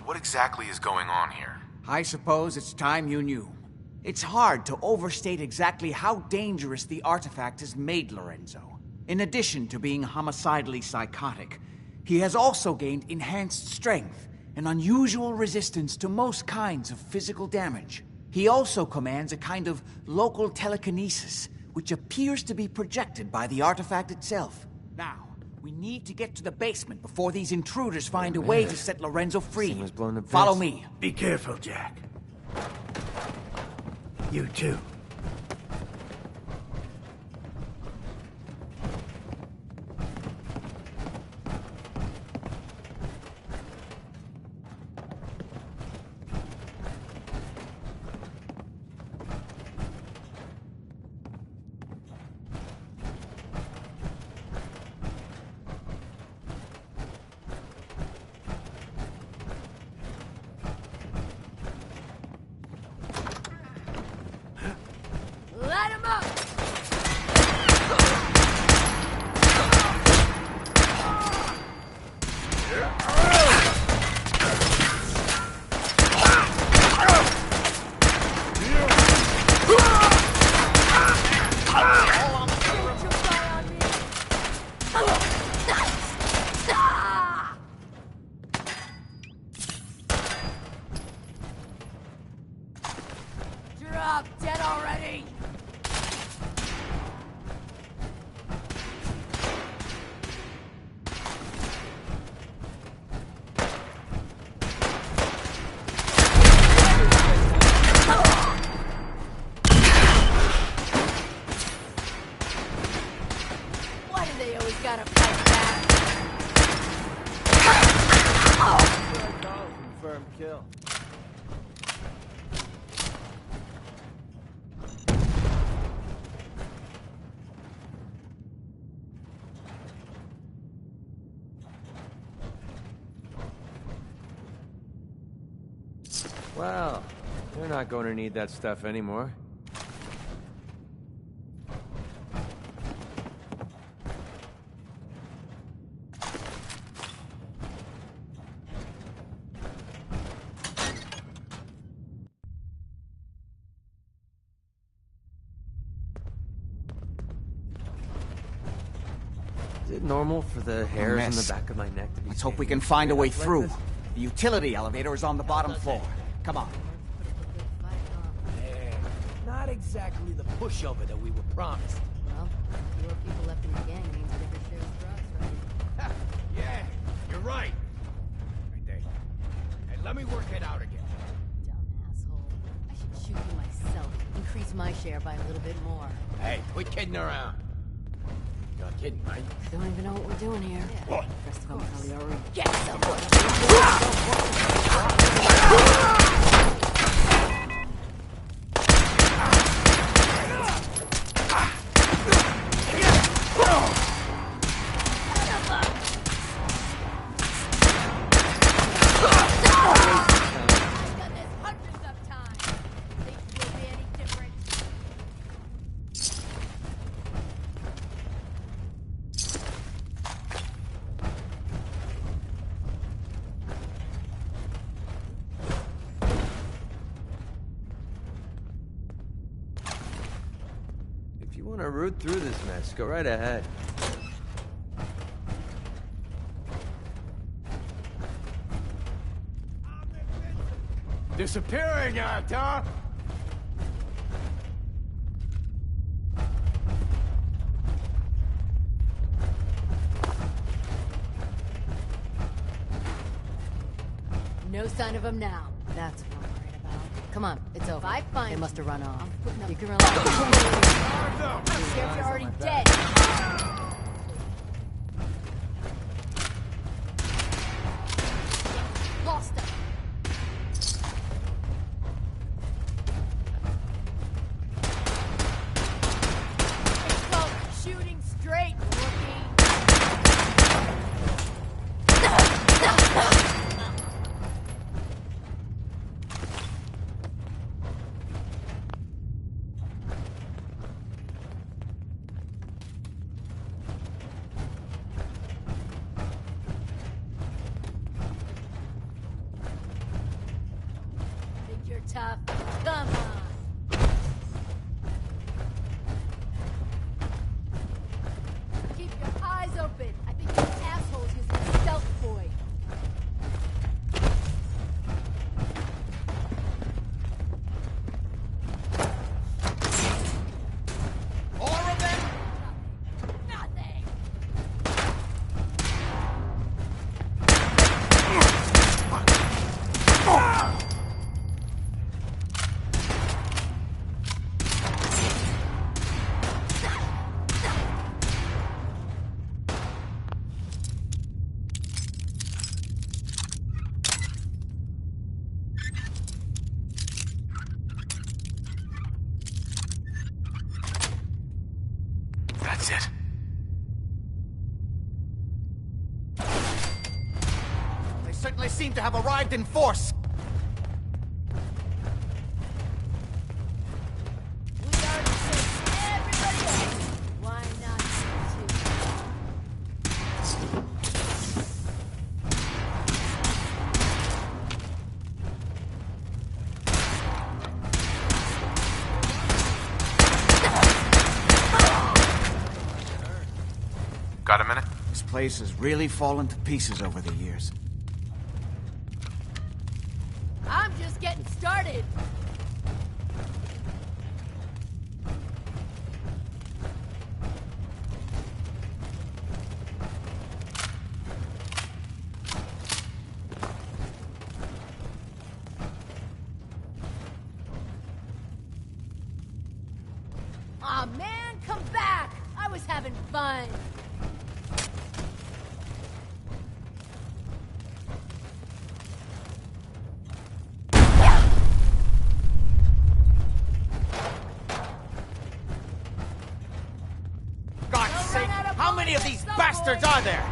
What exactly is going on here? I suppose it's time you knew. It's hard to overstate exactly how dangerous the artifact has made Lorenzo. In addition to being homicidally psychotic, he has also gained enhanced strength and unusual resistance to most kinds of physical damage. He also commands a kind of local telekinesis, which appears to be projected by the artifact itself. Now, we need to get to the basement before these intruders find a way to set Lorenzo free. Follow me. Be careful, Jack. You too. Light him up! Drop dead already! Why do they always gotta fight back? Confirmed kill. Well, they're not going to need that stuff anymore. Is it normal for the hairs on the back of my neck to be... Let's hope we can find a way through. The utility elevator is on the bottom floor. Come on. Yeah, not exactly the pushover that we were promised. Well, fewer people left in the gang means bigger shares for us, right? Yeah, you're right. Right there. Hey, let me work it out again. Dumb asshole. I should shoot you myself. Increase my share by a little bit more. Hey, quit kidding around. You're not kidding, right? I don't even know what we're doing here. What? First of all, probably already get someone. wanna root through this mess, go right ahead. Disappearing act, huh? No sign of him now. That's what I'm worried about. Come on, it's over. If I find they must have run off. You can relax. I'm scared you're already dead. Lost him. It's called shooting straight, rookie. Think you're tough? Come on. Keep your eyes open. I think this asshole's using a stealth boy. More of them? Nothing. That's it. They certainly seem to have arrived in force. We already saved everybody else. Why not you two? Got a minute? This place has really fallen to pieces over the years. I'm just getting started. Aw, man, come back! I was having fun. God's sake, how many of these bastards are there?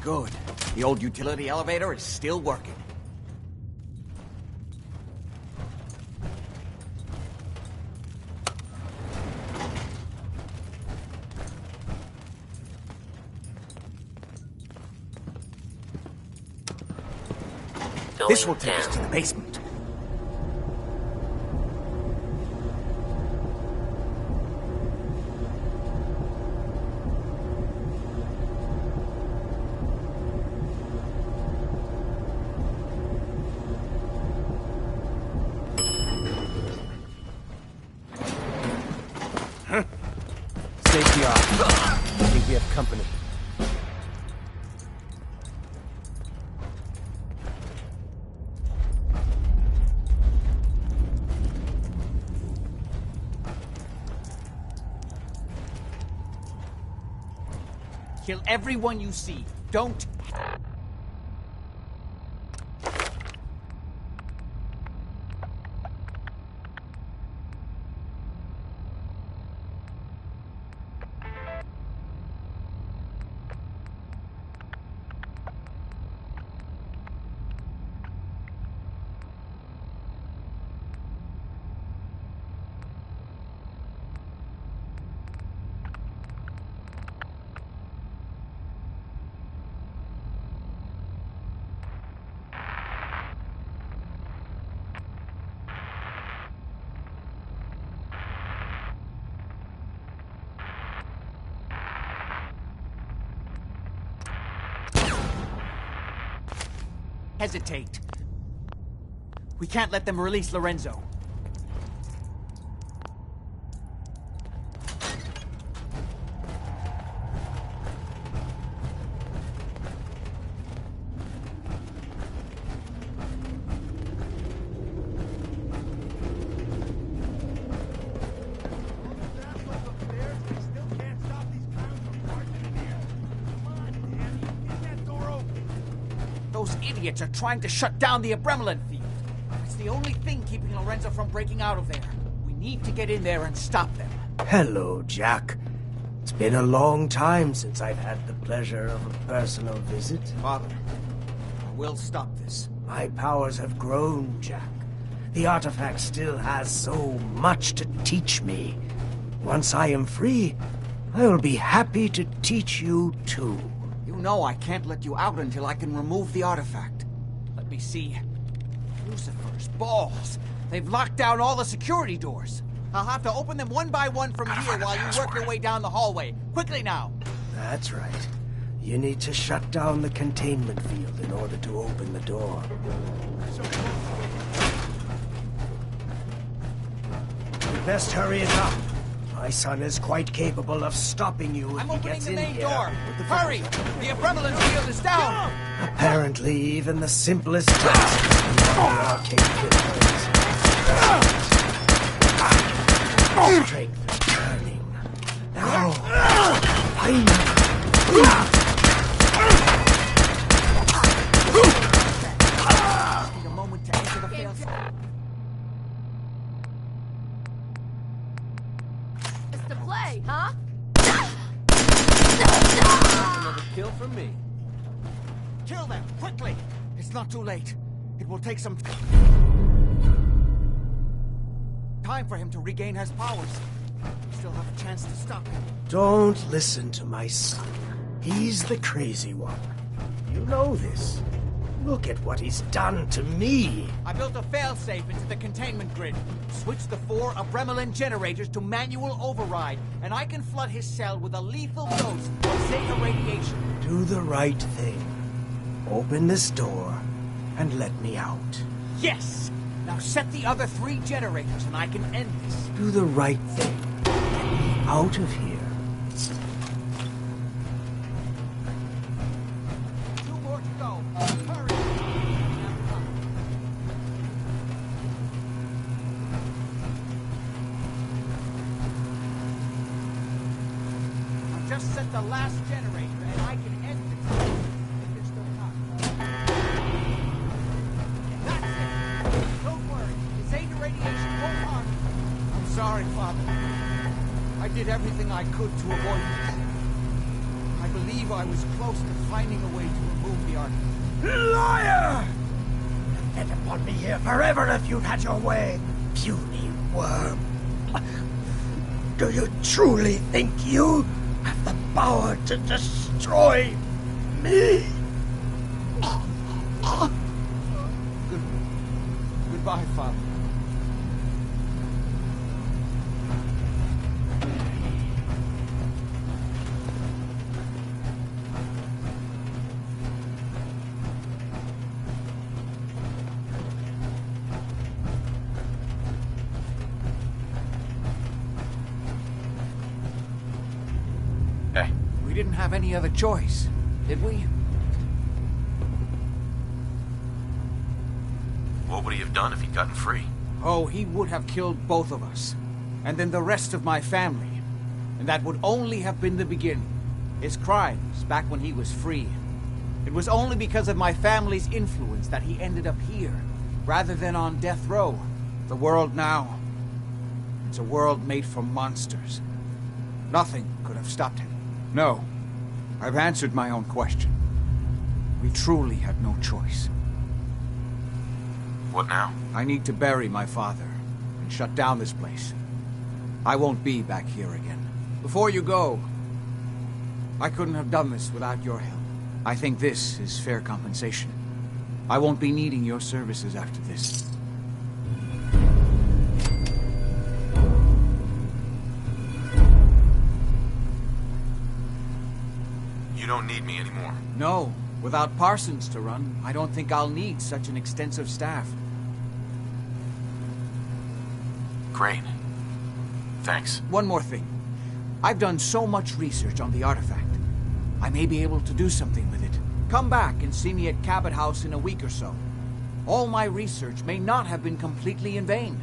Good. The old utility elevator is still working. This will take us to the basement. Safety off. I think we have company. Kill everyone you see. Don't... hesitate. We can't let them release Lorenzo. Those idiots are trying to shut down the Abremlin field. It's the only thing keeping Lorenzo from breaking out of there. We need to get in there and stop them. Hello, Jack. It's been a long time since I've had the pleasure of a personal visit. Father, I will stop this. My powers have grown, Jack. The artifact still has so much to teach me. Once I am free, I will be happy to teach you too. You know I can't let you out until I can remove the artifact. Let me see. Lucifer's balls. They've locked down all the security doors. I'll have to open them one by one from here while you work your way down the hallway. Quickly now. That's right. You need to shut down the containment field in order to open the door. You best hurry it up. My son is quite capable of stopping you if he gets in here. I'm opening the main door. Hurry! The Abremlin field is down! Apparently, even the simplest task is beyond our capabilities. Strength returning. Now, finally. Need a moment to enter the failsafe. It's the play, huh? Another kill from me. Kill them, quickly! It's not too late. It will take some time for him to regain his powers. We still have a chance to stop him. Don't listen to my son. He's the crazy one. You know this. Look at what he's done to me. I built a failsafe into the containment grid. Switched the 4 Abremlin generators to manual override, and I can flood his cell with a lethal dose of Zeta radiation. Do the right thing. Open this door and let me out. Yes! Now set the other 3 generators and I can end this. Do the right thing. Get me out of here. 2 more to go. Hurry! I've just set the last generator and I can end this. If there's still time. That's it! Don't worry. The Zeta radiation won't harm you. I'm sorry, Father. I did everything I could to avoid this. I believe I was close to finding a way to remove the artifact. Liar! Depend upon me here forever if you'd had your way, puny worm. Do you truly think you have the power to destroy me? Goodbye, Father. Hey. We didn't have any other choice, did we? What would he have done if he'd gotten free? Oh, he would have killed both of us. And then the rest of my family. And that would only have been the beginning. His crimes back when he was free. It was only because of my family's influence that he ended up here, rather than on death row. The world now, it's a world made for monsters. Nothing could have stopped him. No, I've answered my own question. We truly had no choice. What now? I need to bury my father and shut down this place. I won't be back here again. Before you go, I couldn't have done this without your help. I think this is fair compensation. I won't be needing your services after this. You don't need me anymore. No, Without Parsons to run, I don't think I'll need such an extensive staff. Great. Thanks. One more thing. I've done so much research on the artifact. I may be able to do something with it. Come back and see me at Cabot House in a week or so. All my research may not have been completely in vain.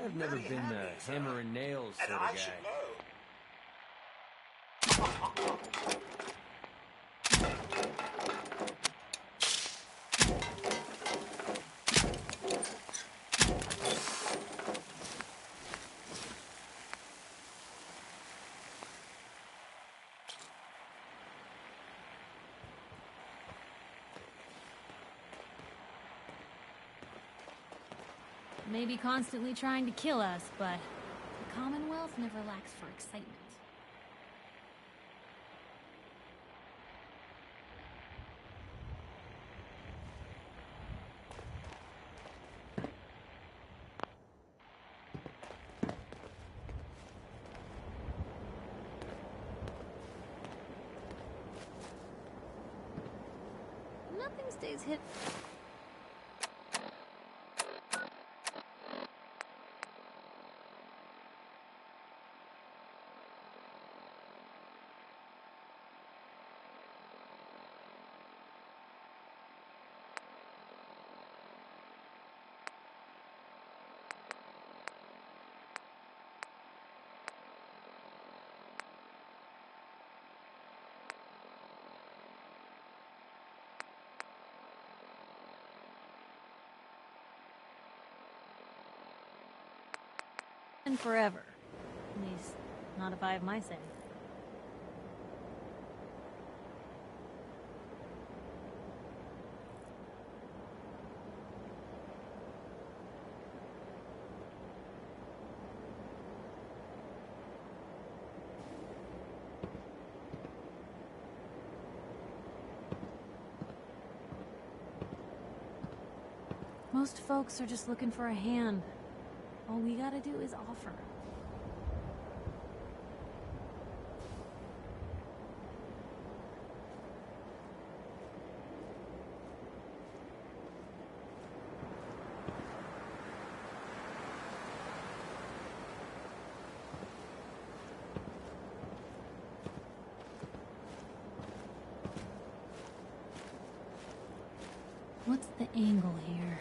I've never been the hammer and nails sort of guy. Maybe constantly trying to kill us, but the Commonwealth never lacks for excitement. Nothing stays hidden. And forever. At least, not if I have my say. Most folks are just looking for a hand. All we gotta do is offer. What's the angle here?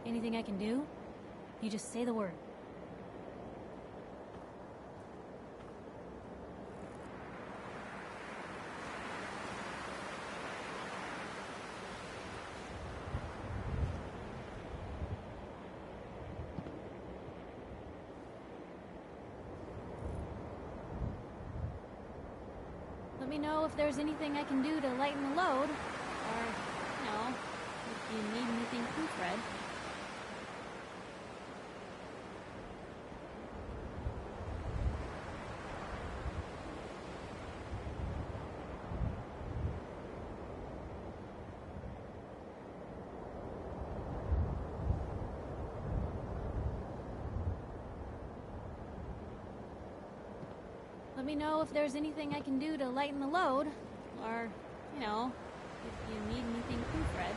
Anything I can do? You just say the word. Let me know if there's anything I can do to lighten the load. Or, you know, if you need anything proofread. Let me know if there's anything I can do to lighten the load. Or, you know, if you need anything proofread.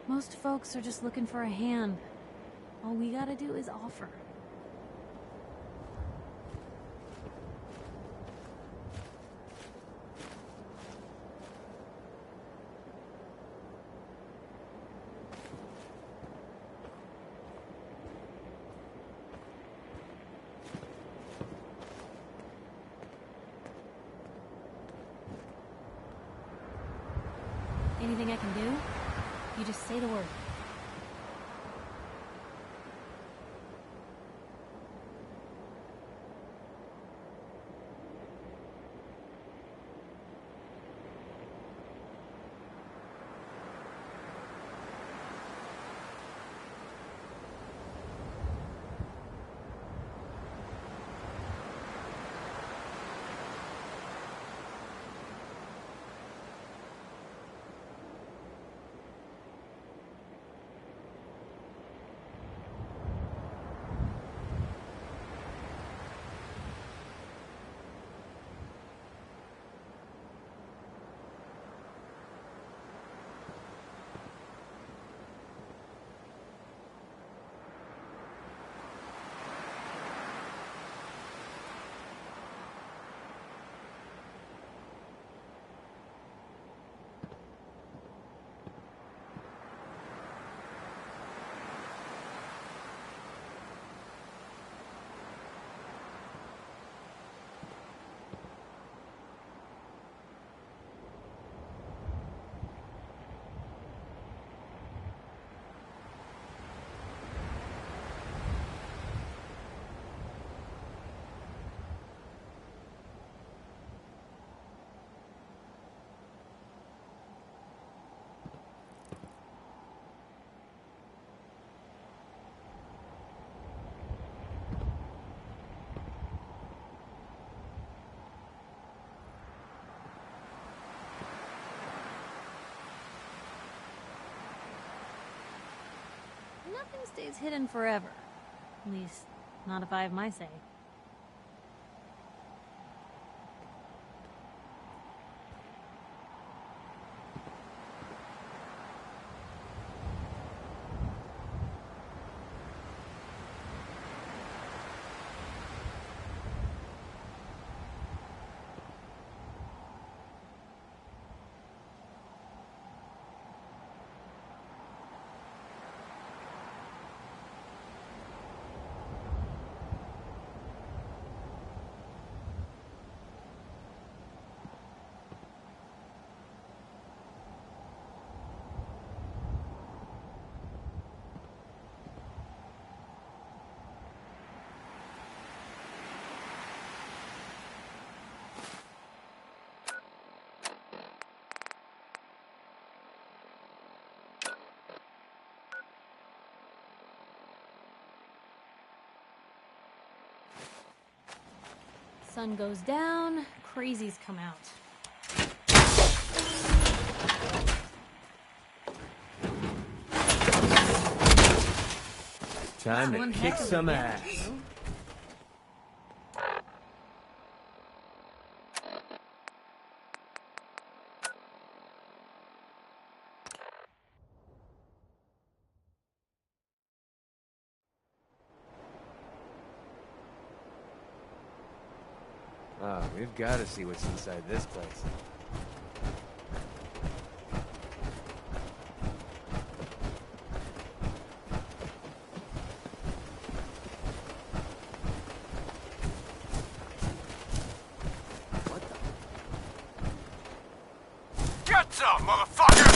Most folks are just looking for a hand. All we gotta do is offer. Anything I can do? You just say the word. nothing stays hidden forever. At least, not if I have my say. Sun goes down, crazies come out. Time to kick some ass. Oh, we've got to see what's inside this place. Get some, motherfucker!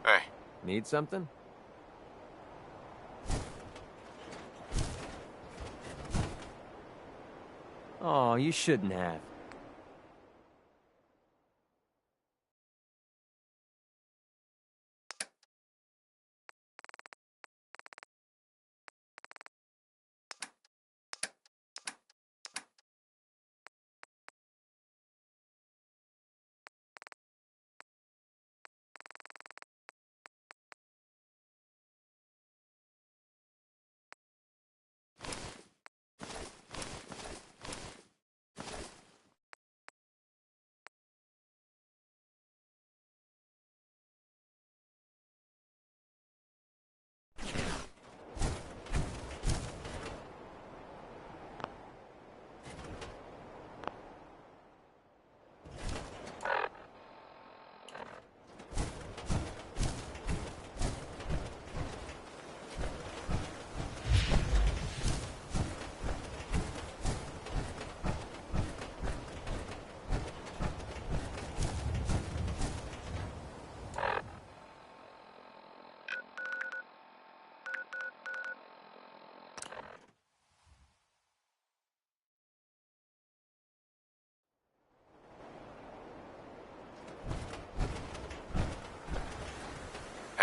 Hey. Need something? Oh, you shouldn't have.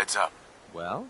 Heads up. Well?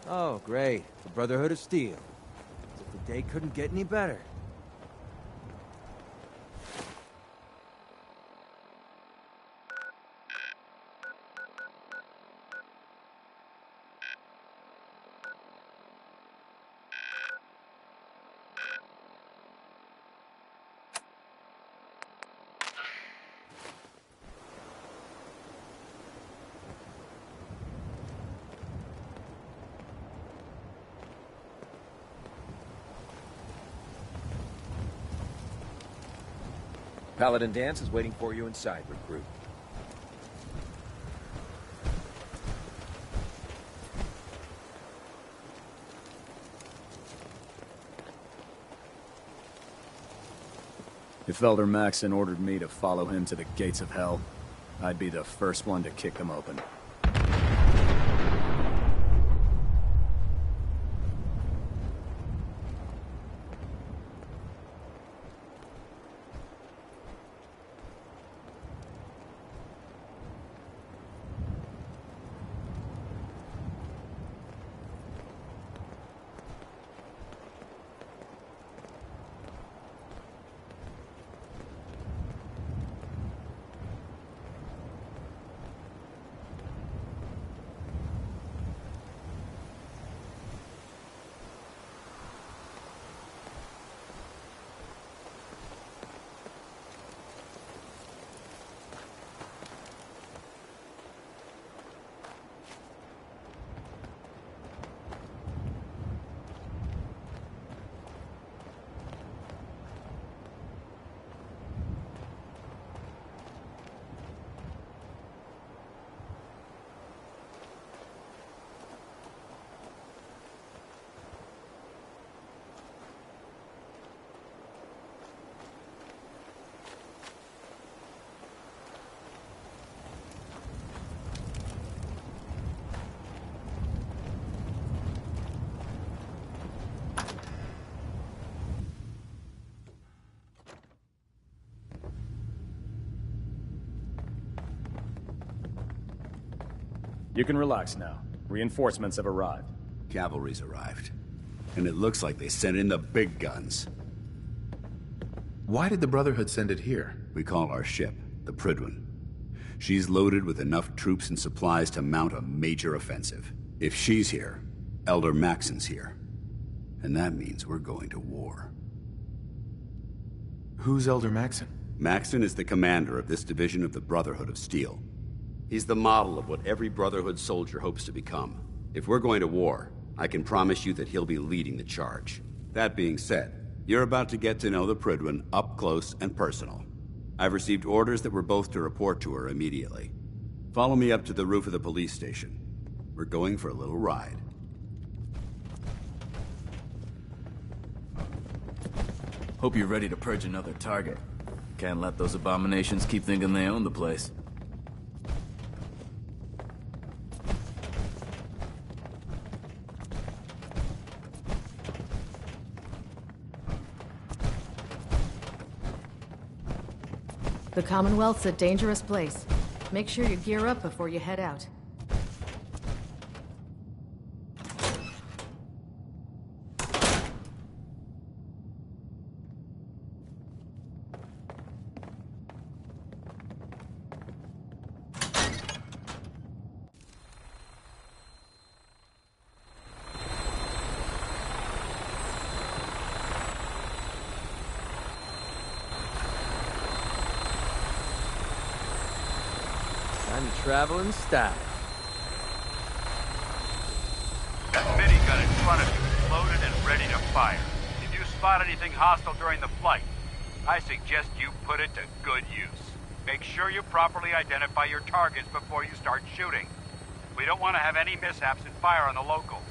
Oh, great. The Brotherhood of Steel. As if the day couldn't get any better. Paladin Dance is waiting for you inside, recruit. If Elder Maxon ordered me to follow him to the gates of hell, I'd be the first one to kick them open. You can relax now. Reinforcements have arrived. Cavalry's arrived. And it looks like they sent in the big guns. Why did the Brotherhood send it here? We call our ship the Prydwen. She's loaded with enough troops and supplies to mount a major offensive. If she's here, Elder Maxon's here. And that means we're going to war. Who's Elder Maxon? Maxon is the commander of this division of the Brotherhood of Steel. He's the model of what every Brotherhood soldier hopes to become. If we're going to war, I can promise you that he'll be leading the charge. That being said, you're about to get to know the Prydwen up close and personal. I've received orders that we're both to report to her immediately. Follow me up to the roof of the police station. We're going for a little ride. Hope you're ready to purge another target. Can't let those abominations keep thinking they own the place. The Commonwealth's a dangerous place. Make sure you gear up before you head out. Time to travel in style. That minigun in front of you is loaded and ready to fire. If you spot anything hostile during the flight, I suggest you put it to good use. Make sure you properly identify your targets before you start shooting. We don't want to have any mishaps and fire on the locals.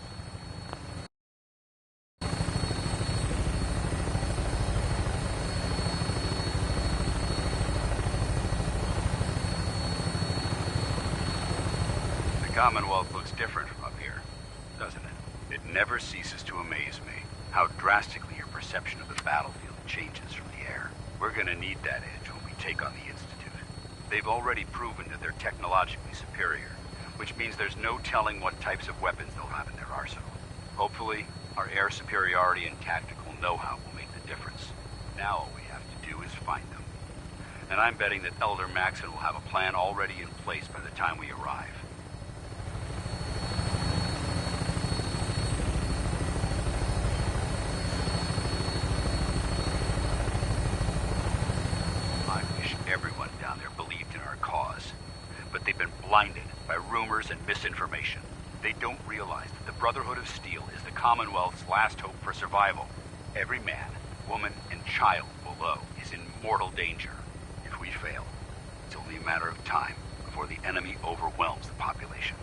The Commonwealth looks different from up here, doesn't it? It never ceases to amaze me how drastically your perception of the battlefield changes from the air. We're gonna need that edge when we take on the Institute. They've already proven that they're technologically superior, which means there's no telling what types of weapons they'll have in their arsenal. Hopefully, our air superiority and tactical know-how will make the difference. Now all we have to do is find them. And I'm betting that Elder Maxon will have a plan already in place by the time we arrive. I wish everyone down there believed in our cause. But they've been blinded by rumors and misinformation. They don't realize that the Brotherhood of Steel is the Commonwealth's last hope for survival. Every man, woman, and child below is in mortal danger. If we fail, it's only a matter of time before the enemy overwhelms the population.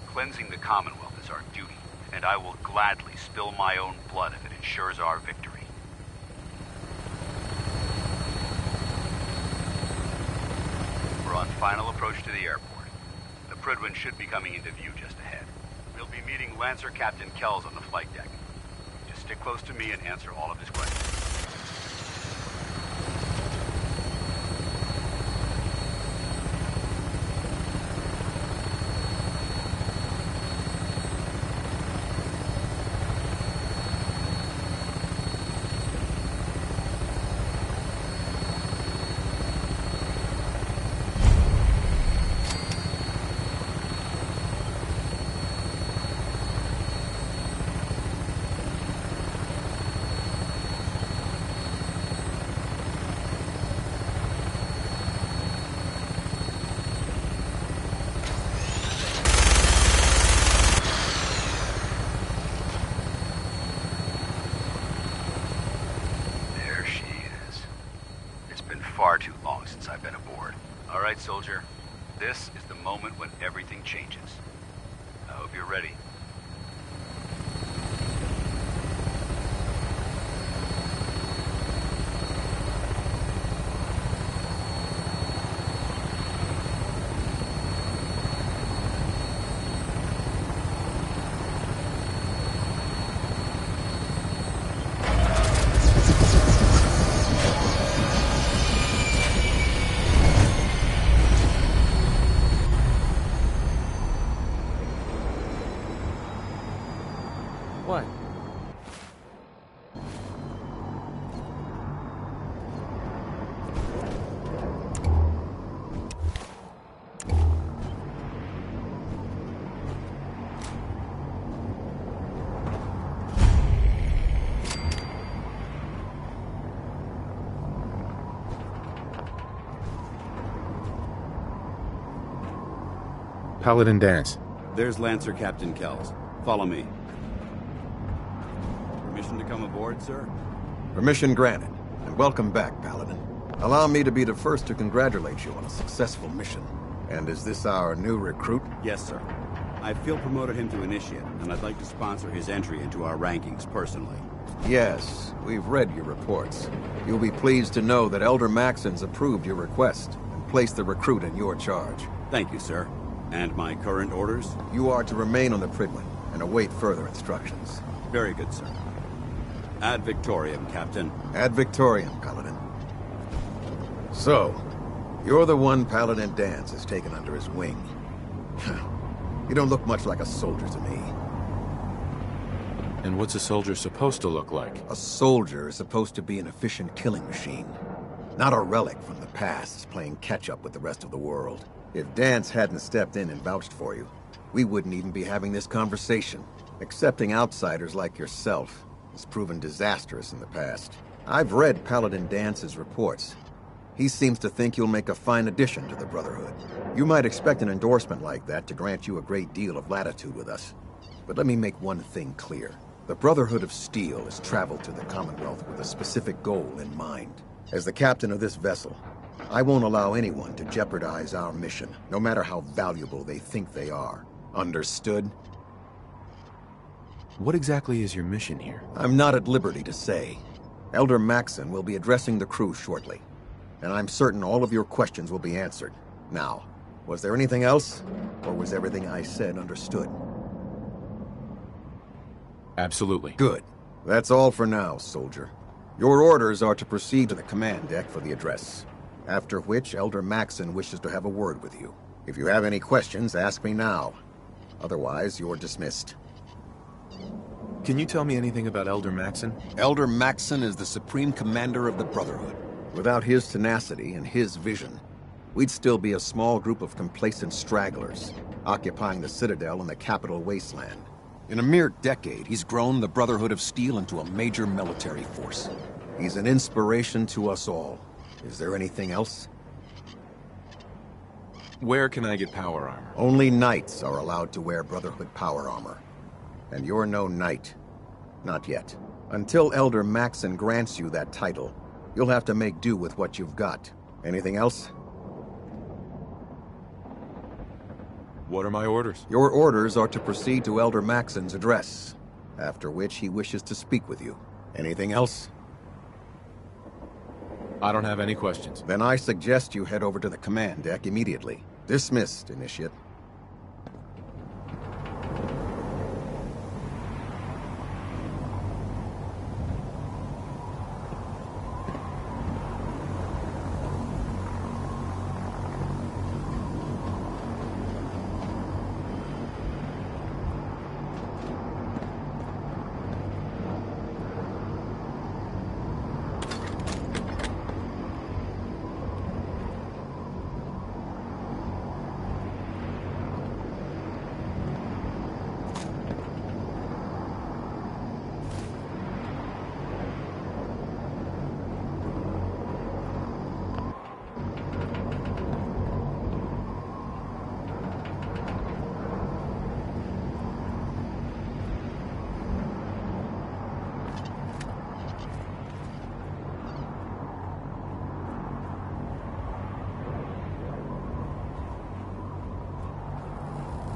Cleansing the Commonwealth is our duty, and I will gladly spill my own blood if it ensures our victory. We're on final approach to the airport. The Prydwen should be coming into view just ahead. We'll be meeting Lancer Captain Kells on the flight deck. Just stick close to me and answer all of his questions. Far too long since I've been aboard. All right, soldier. This is the moment when everything changes. I hope you're ready. What? Paladin Dance. There's Lancer Captain Kells. Follow me. Permission to come aboard, sir? Permission granted, and welcome back, Paladin. Allow me to be the first to congratulate you on a successful mission. And is this our new recruit? Yes, sir. I feel promoted him to initiate, and I'd like to sponsor his entry into our rankings personally. Yes, we've read your reports. You'll be pleased to know that Elder Maxon's approved your request and placed the recruit in your charge. Thank you, sir. And my current orders? You are to remain on the Prydwen and await further instructions. Very good, sir. Ad Victoriam, Captain. Ad Victoriam, Paladin. So, you're the one Paladin Dance has taken under his wing. You don't look much like a soldier to me. And what's a soldier supposed to look like? A soldier is supposed to be an efficient killing machine. Not a relic from the past, playing catch-up with the rest of the world. If Dance hadn't stepped in and vouched for you, we wouldn't even be having this conversation. Accepting outsiders like yourself has proven disastrous in the past. I've read Paladin Dance's reports. He seems to think you'll make a fine addition to the Brotherhood. You might expect an endorsement like that to grant you a great deal of latitude with us. But let me make one thing clear. The Brotherhood of Steel has traveled to the Commonwealth with a specific goal in mind. As the captain of this vessel, I won't allow anyone to jeopardize our mission, no matter how valuable they think they are. Understood? What exactly is your mission here? I'm not at liberty to say. Elder Maxon will be addressing the crew shortly, and I'm certain all of your questions will be answered. Now, was there anything else, or was everything I said understood? Absolutely. Good. That's all for now, soldier. Your orders are to proceed to the command deck for the address, after which Elder Maxon wishes to have a word with you. If you have any questions, ask me now. Otherwise, you're dismissed. Can you tell me anything about Elder Maxon? Elder Maxon is the supreme commander of the Brotherhood. Without his tenacity and his vision, we'd still be a small group of complacent stragglers, occupying the Citadel and the capital wasteland. In a mere decade, he's grown the Brotherhood of Steel into a major military force. He's an inspiration to us all. Is there anything else? Where can I get power armor? Only knights are allowed to wear Brotherhood power armor. And you're no knight. Not yet. Until Elder Maxon grants you that title, you'll have to make do with what you've got. Anything else? What are my orders? Your orders are to proceed to Elder Maxon's address, after which he wishes to speak with you. Anything else? I don't have any questions. Then I suggest you head over to the command deck immediately. Dismissed, Initiate.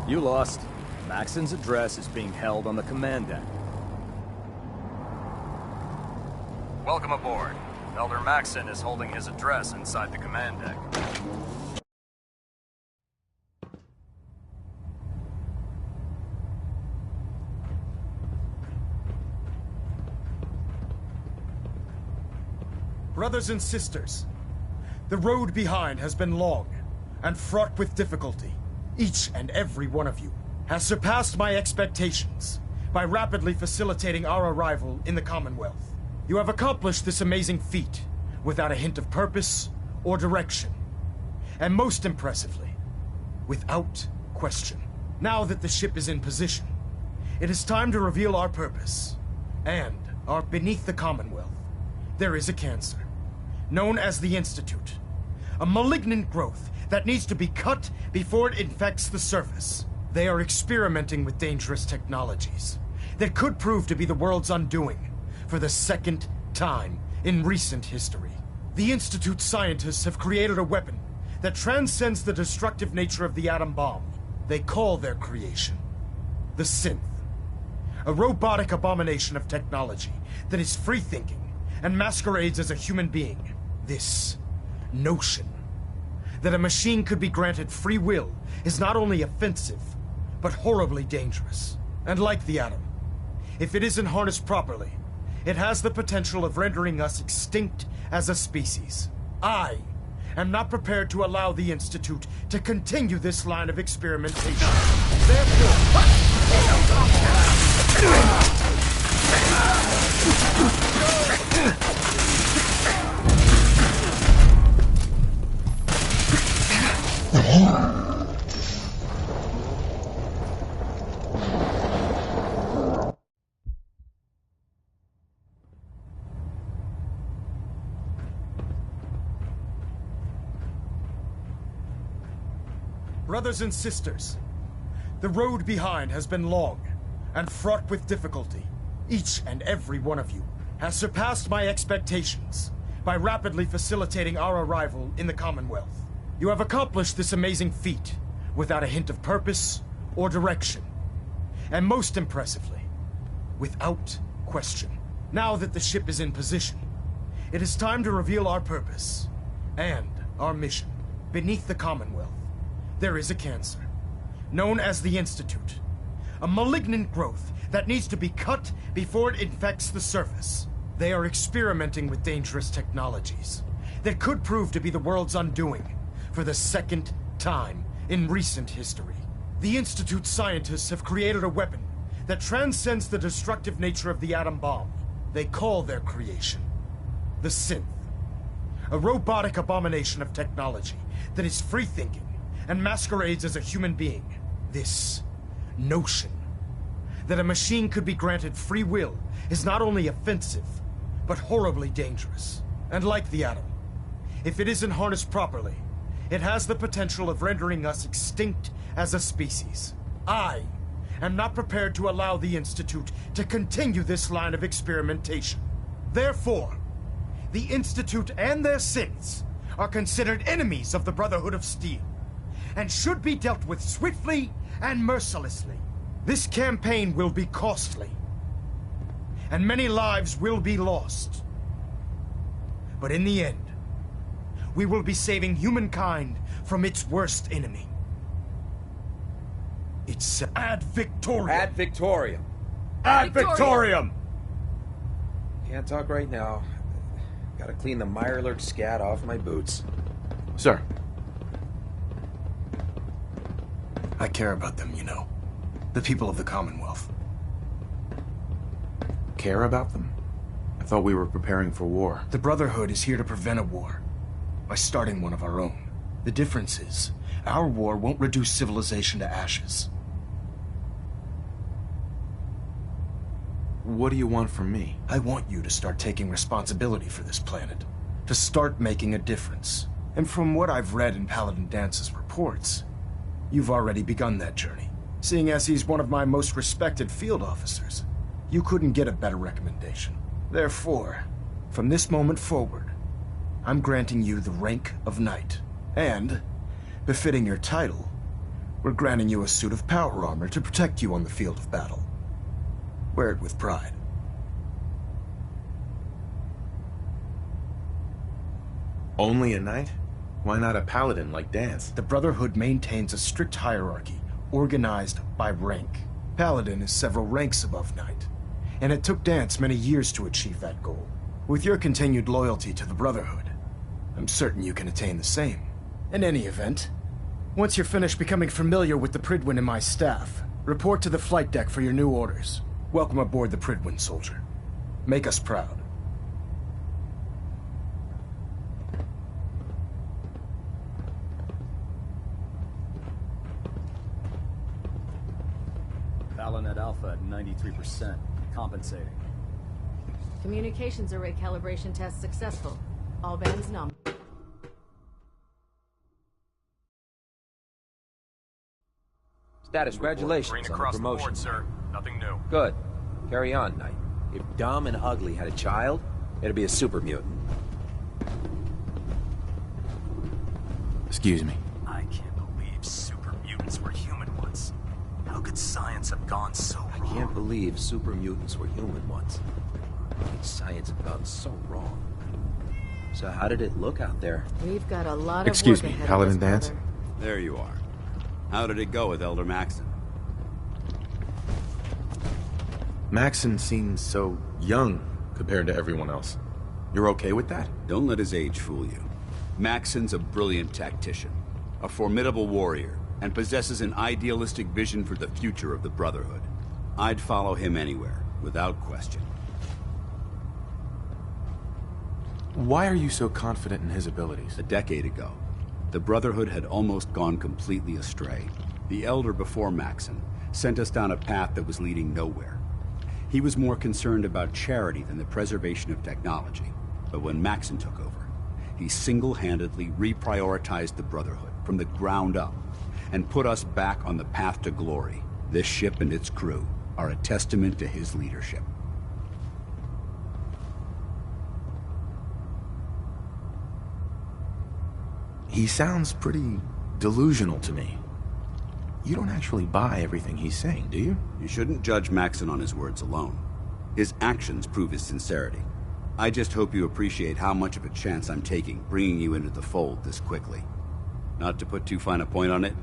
You lost. Maxon's address is being held on the command deck. Welcome aboard. Elder Maxon is holding his address inside the command deck. Brothers and sisters, the road behind has been long and fraught with difficulty. Each and every one of you has surpassed my expectations by rapidly facilitating our arrival in the Commonwealth. You have accomplished this amazing feat without a hint of purpose or direction. And most impressively, without question. Now that the ship is in position, it is time to reveal our purpose. And beneath the Commonwealth, there is a cancer, known as the Institute. A malignant growth that needs to be cut before it infects the surface. They are experimenting with dangerous technologies that could prove to be the world's undoing for the second time in recent history. The Institute scientists have created a weapon that transcends the destructive nature of the atom bomb. They call their creation the Synth, a robotic abomination of technology that is free-thinking and masquerades as a human being. This notion that a machine could be granted free will is not only offensive, but horribly dangerous. And like the atom, if it isn't harnessed properly, it has the potential of rendering us extinct as a species. I am not prepared to allow the Institute to continue this line of experimentation. Brothers and sisters, the road behind has been long and fraught with difficulty. Each and every one of you has surpassed my expectations by rapidly facilitating our arrival in the Commonwealth. You have accomplished this amazing feat without a hint of purpose or direction. And most impressively, without question. Now that the ship is in position, it is time to reveal our purpose and our mission. Beneath the Commonwealth, there is a cancer, known as the Institute. A malignant growth that needs to be cut before it infects the surface. They are experimenting with dangerous technologies that could prove to be the world's undoing for the second time in recent history. The Institute scientists have created a weapon that transcends the destructive nature of the atom bomb. They call their creation the synth. A robotic abomination of technology that is free-thinking and masquerades as a human being. This notion that a machine could be granted free will is not only offensive, but horribly dangerous. And like the atom, if it isn't harnessed properly, it has the potential of rendering us extinct as a species. I am not prepared to allow the Institute to continue this line of experimentation. Therefore, the Institute and their synths are considered enemies of the Brotherhood of Steel, and should be dealt with swiftly and mercilessly. This campaign will be costly, and many lives will be lost. But in the end, we will be saving humankind from its worst enemy. It's ad Victoriam. Ad Victoriam. Ad Victoriam! Can't talk right now. Gotta clean the Mirelurk scat off my boots. Sir. I care about them, you know. The people of the Commonwealth. Care about them? I thought we were preparing for war. The Brotherhood is here to prevent a war by starting one of our own. The difference is, our war won't reduce civilization to ashes. What do you want from me? I want you to start taking responsibility for this planet. To start making a difference. And from what I've read in Paladin Dance's reports, you've already begun that journey. Seeing as he's one of my most respected field officers, you couldn't get a better recommendation. Therefore, from this moment forward, I'm granting you the rank of Knight. And, befitting your title, we're granting you a suit of power armor to protect you on the field of battle. Wear it with pride. Only a knight? Why not a paladin like Dance? The Brotherhood maintains a strict hierarchy, organized by rank. Paladin is several ranks above Knight, and it took Dance many years to achieve that goal. With your continued loyalty to the Brotherhood, I'm certain you can attain the same. In any event, once you're finished becoming familiar with the Pridwin and my staff, report to the flight deck for your new orders. Welcome aboard the Pridwin, soldier. Make us proud. Palanet Alpha at 93%. Compensating. Communications array calibration test successful. All bands numb. Status, congratulations Green on the across the promotion. board, sir. Nothing new. Good. Carry on, Knight. If Dumb and Ugly had a child, it'd be a super mutant. Excuse me. I can't believe super mutants were human once. How could science have gone so wrong? I can't believe super mutants were human once. Science had gone so wrong. So how did it look out there? We've got a lot of Excuse work me, ahead Paladin of us, Dance? brother. There you are. How did it go with Elder Maxon? Maxon seems so young compared to everyone else. You're okay with that? Don't let his age fool you. Maxon's a brilliant tactician, a formidable warrior, and possesses an idealistic vision for the future of the Brotherhood. I'd follow him anywhere, without question. Why are you so confident in his abilities? A decade ago, the Brotherhood had almost gone completely astray. The Elder before Maxon sent us down a path that was leading nowhere. He was more concerned about charity than the preservation of technology. But when Maxon took over, he single-handedly reprioritized the Brotherhood from the ground up and put us back on the path to glory. This ship and its crew are a testament to his leadership. He sounds pretty delusional to me. You don't actually buy everything he's saying, do you? You shouldn't judge Maxon on his words alone. His actions prove his sincerity. I just hope you appreciate how much of a chance I'm taking bringing you into the fold this quickly. Not to put too fine a point on it,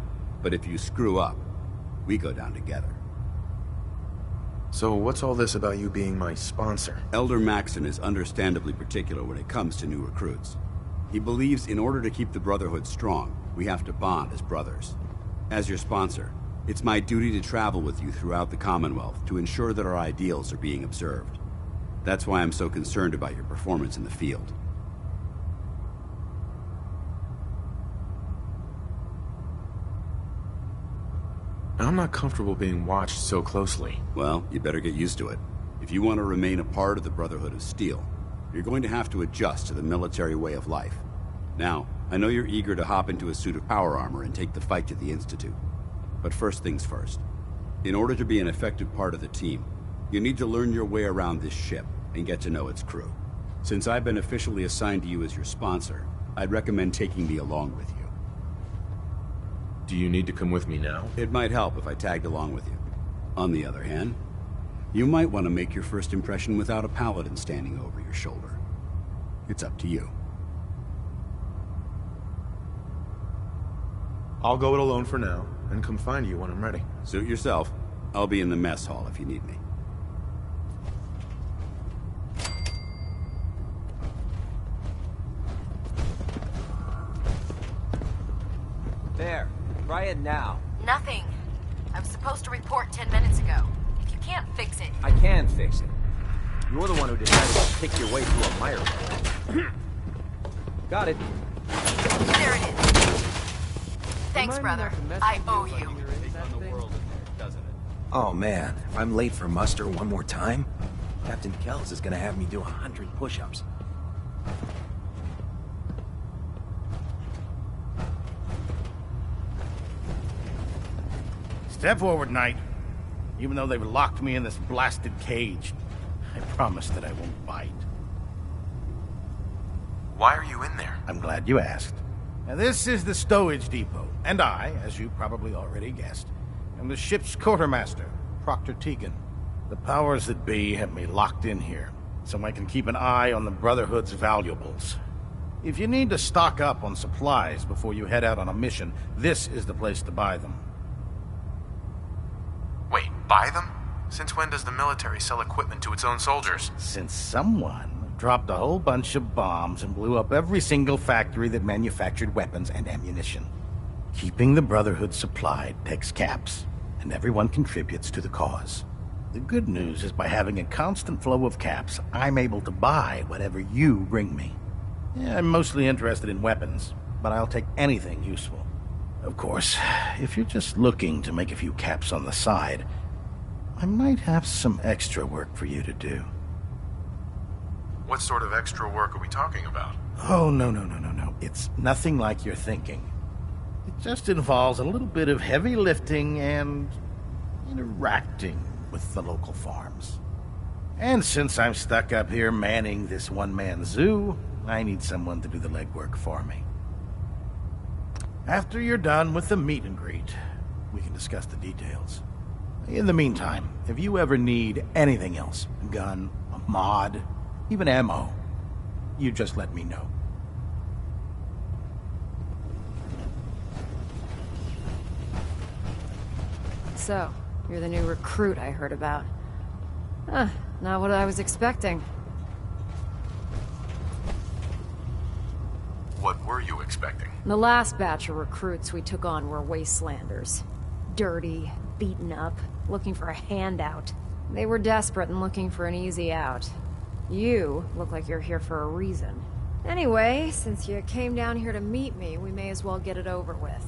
but if you screw up, we go down together. So what's all this about you being my sponsor? Elder Maxon is understandably particular when it comes to new recruits. He believes in order to keep the Brotherhood strong, we have to bond as brothers. As your sponsor, It's my duty to travel with you throughout the Commonwealth to ensure that our ideals are being observed. That's why I'm so concerned about your performance in the field. I'm not comfortable being watched so closely. Well, you better get used to it. If you want to remain a part of the Brotherhood of Steel, you're going to have to adjust to the military way of life. Now, I know you're eager to hop into a suit of power armor and take the fight to the Institute. But first things first. In order to be an effective part of the team, you need to learn your way around this ship and get to know its crew. Since I've been officially assigned to you as your sponsor, I'd recommend taking me along with you. Do you need to come with me now? It might help if I tagged along with you. On the other hand, you might want to make your first impression without a paladin standing over your shoulder. It's up to you. I'll go it alone for now, and come find you when I'm ready. Suit yourself. I'll be in the mess hall if you need me. There. Try it now. Nothing. I was supposed to report 10 minutes ago. If you can't fix it... I can fix it. You're the one who decided to kick your way through a mire pit. Got it. There it is. Thanks, brother. I owe you. Oh man, if I'm late for muster one more time, Captain Kells is gonna have me do 100 push-ups. Step forward, Knight. Even though they've locked me in this blasted cage, I promise that I won't bite. Why are you in there? I'm glad you asked. Now, this is the stowage depot, and I, as you probably already guessed, am the ship's quartermaster, Proctor Tegan. The powers that be have me locked in here, so I can keep an eye on the Brotherhood's valuables. If you need to stock up on supplies before you head out on a mission, this is the place to buy them. Wait, buy them? Since when does the military sell equipment to its own soldiers? Since someone dropped a whole bunch of bombs and blew up every single factory that manufactured weapons and ammunition. Keeping the Brotherhood supplied takes caps, and everyone contributes to the cause. The good news is by having a constant flow of caps, I'm able to buy whatever you bring me. Yeah, I'm mostly interested in weapons, but I'll take anything useful. Of course, if you're just looking to make a few caps on the side, I might have some extra work for you to do. What sort of extra work are we talking about? Oh, no. It's nothing like you're thinking. It just involves a little bit of heavy lifting and interacting with the local farms. And since I'm stuck up here manning this one-man zoo, I need someone to do the legwork for me. After you're done with the meet and greet, we can discuss the details. In the meantime, if you ever need anything else, a gun, a mod, even ammo, you just let me know. So, you're the new recruit I heard about. Huh, not what I was expecting. What were you expecting? The last batch of recruits we took on were wastelanders. Dirty, beaten up, looking for a handout. They were desperate and looking for an easy out. You look like you're here for a reason. Anyway, since you came down here to meet me, we may as well get it over with.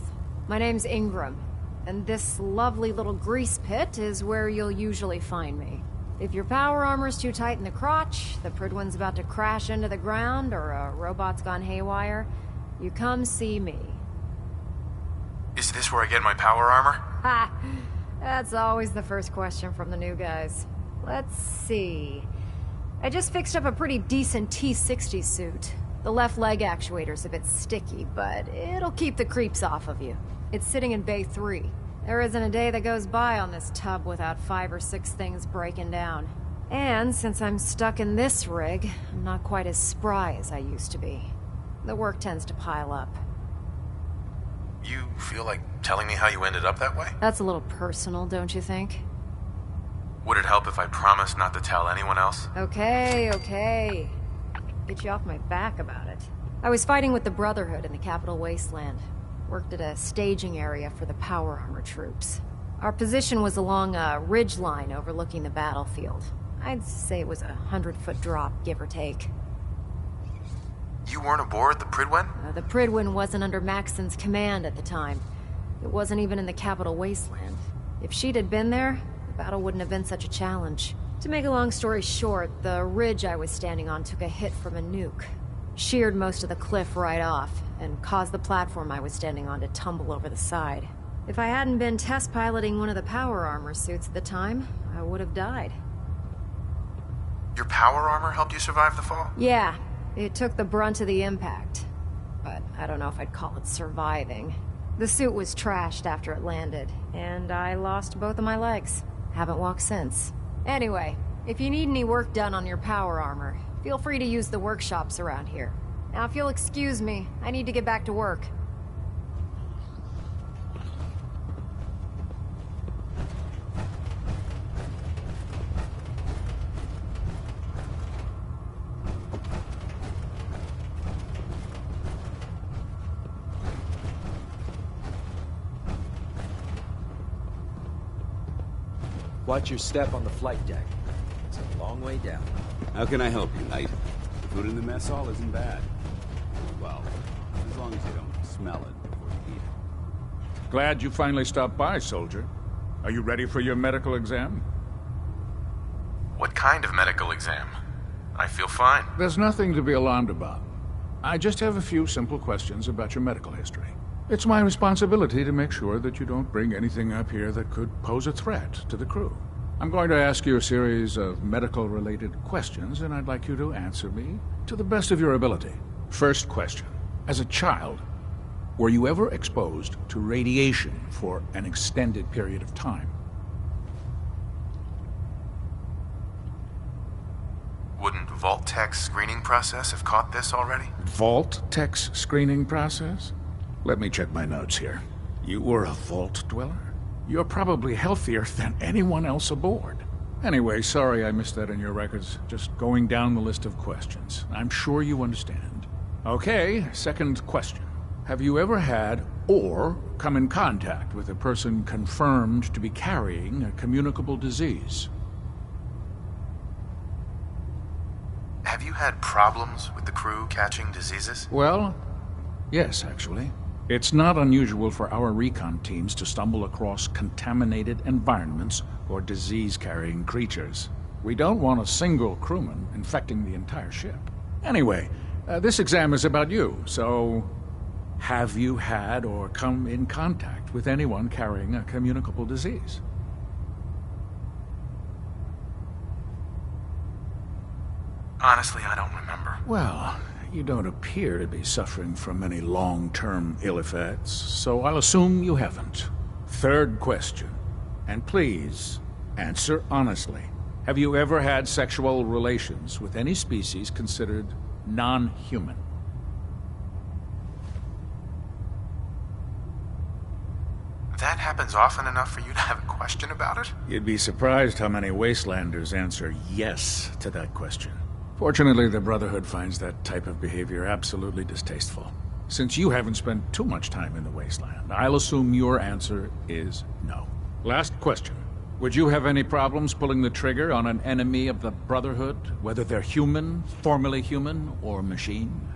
My name's Ingram, and this lovely little grease pit is where you'll usually find me. If your power armor's too tight in the crotch, the Pridwin's about to crash into the ground, or a robot's gone haywire, you come see me. Is this where I get my power armor? Ha! That's always the first question from the new guys. Let's see. I just fixed up a pretty decent T-60 suit. The left leg actuator's a bit sticky, but it'll keep the creeps off of you. It's sitting in Bay 3. There isn't a day that goes by on this tub without 5 or 6 things breaking down. And since I'm stuck in this rig, I'm not quite as spry as I used to be. The work tends to pile up. You feel like telling me how you ended up that way? That's a little personal, don't you think? Would it help if I promised not to tell anyone else? Okay. Get you off my back about it. I was fighting with the Brotherhood in the Capital Wasteland. Worked at a staging area for the power armor troops. Our position was along a ridge line overlooking the battlefield. I'd say it was a 100-foot drop, give or take. You weren't aboard the Pridwen? The Pridwen wasn't under Maxon's command at the time. It wasn't even in the capital wasteland. If she'd had been there, the battle wouldn't have been such a challenge. To make a long story short, the ridge I was standing on took a hit from a nuke. Sheared most of the cliff right off, and caused the platform I was standing on to tumble over the side. If I hadn't been test piloting one of the power armor suits at the time, I would have died. Your power armor helped you survive the fall? Yeah, it took the brunt of the impact. But I don't know if I'd call it surviving. The suit was trashed after it landed, and I lost both of my legs. Haven't walked since. Anyway, if you need any work done on your power armor, feel free to use the workshops around here. Now, if you'll excuse me, I need to get back to work. Watch your step on the flight deck. It's a long way down. How can I help you, Knight? The food in the mess hall isn't bad. Well, as long as you don't smell it before you eat it. Glad you finally stopped by, soldier. Are you ready for your medical exam? What kind of medical exam? I feel fine. There's nothing to be alarmed about. I just have a few simple questions about your medical history. It's my responsibility to make sure that you don't bring anything up here that could pose a threat to the crew. I'm going to ask you a series of medical-related questions, and I'd like you to answer me to the best of your ability. First question. As a child, were you ever exposed to radiation for an extended period of time? Wouldn't Vault-Tech's screening process have caught this already? Vault-Tech's screening process? Let me check my notes here. You were a vault dweller? You're probably healthier than anyone else aboard. Anyway, sorry I missed that in your records. Just going down the list of questions. I'm sure you understand. Okay, second question. Have you ever had or come in contact with a person confirmed to be carrying a communicable disease? Have you had problems with the crew catching diseases? Well, yes, actually. It's not unusual for our recon teams to stumble across contaminated environments or disease-carrying creatures. We don't want a single crewman infecting the entire ship. Anyway, this exam is about you, so have you had or come in contact with anyone carrying a communicable disease? Honestly, I don't remember. Well, you don't appear to be suffering from any long-term ill effects, so I'll assume you haven't. Third question, and please, answer honestly. Have you ever had sexual relations with any species considered non-human? That happens often enough for you to have a question about it? You'd be surprised how many Wastelanders answer yes to that question. Fortunately, the Brotherhood finds that type of behavior absolutely distasteful. Since you haven't spent too much time in the Wasteland, I'll assume your answer is no. Last question. Would you have any problems pulling the trigger on an enemy of the Brotherhood, whether they're human, formerly human, or machine?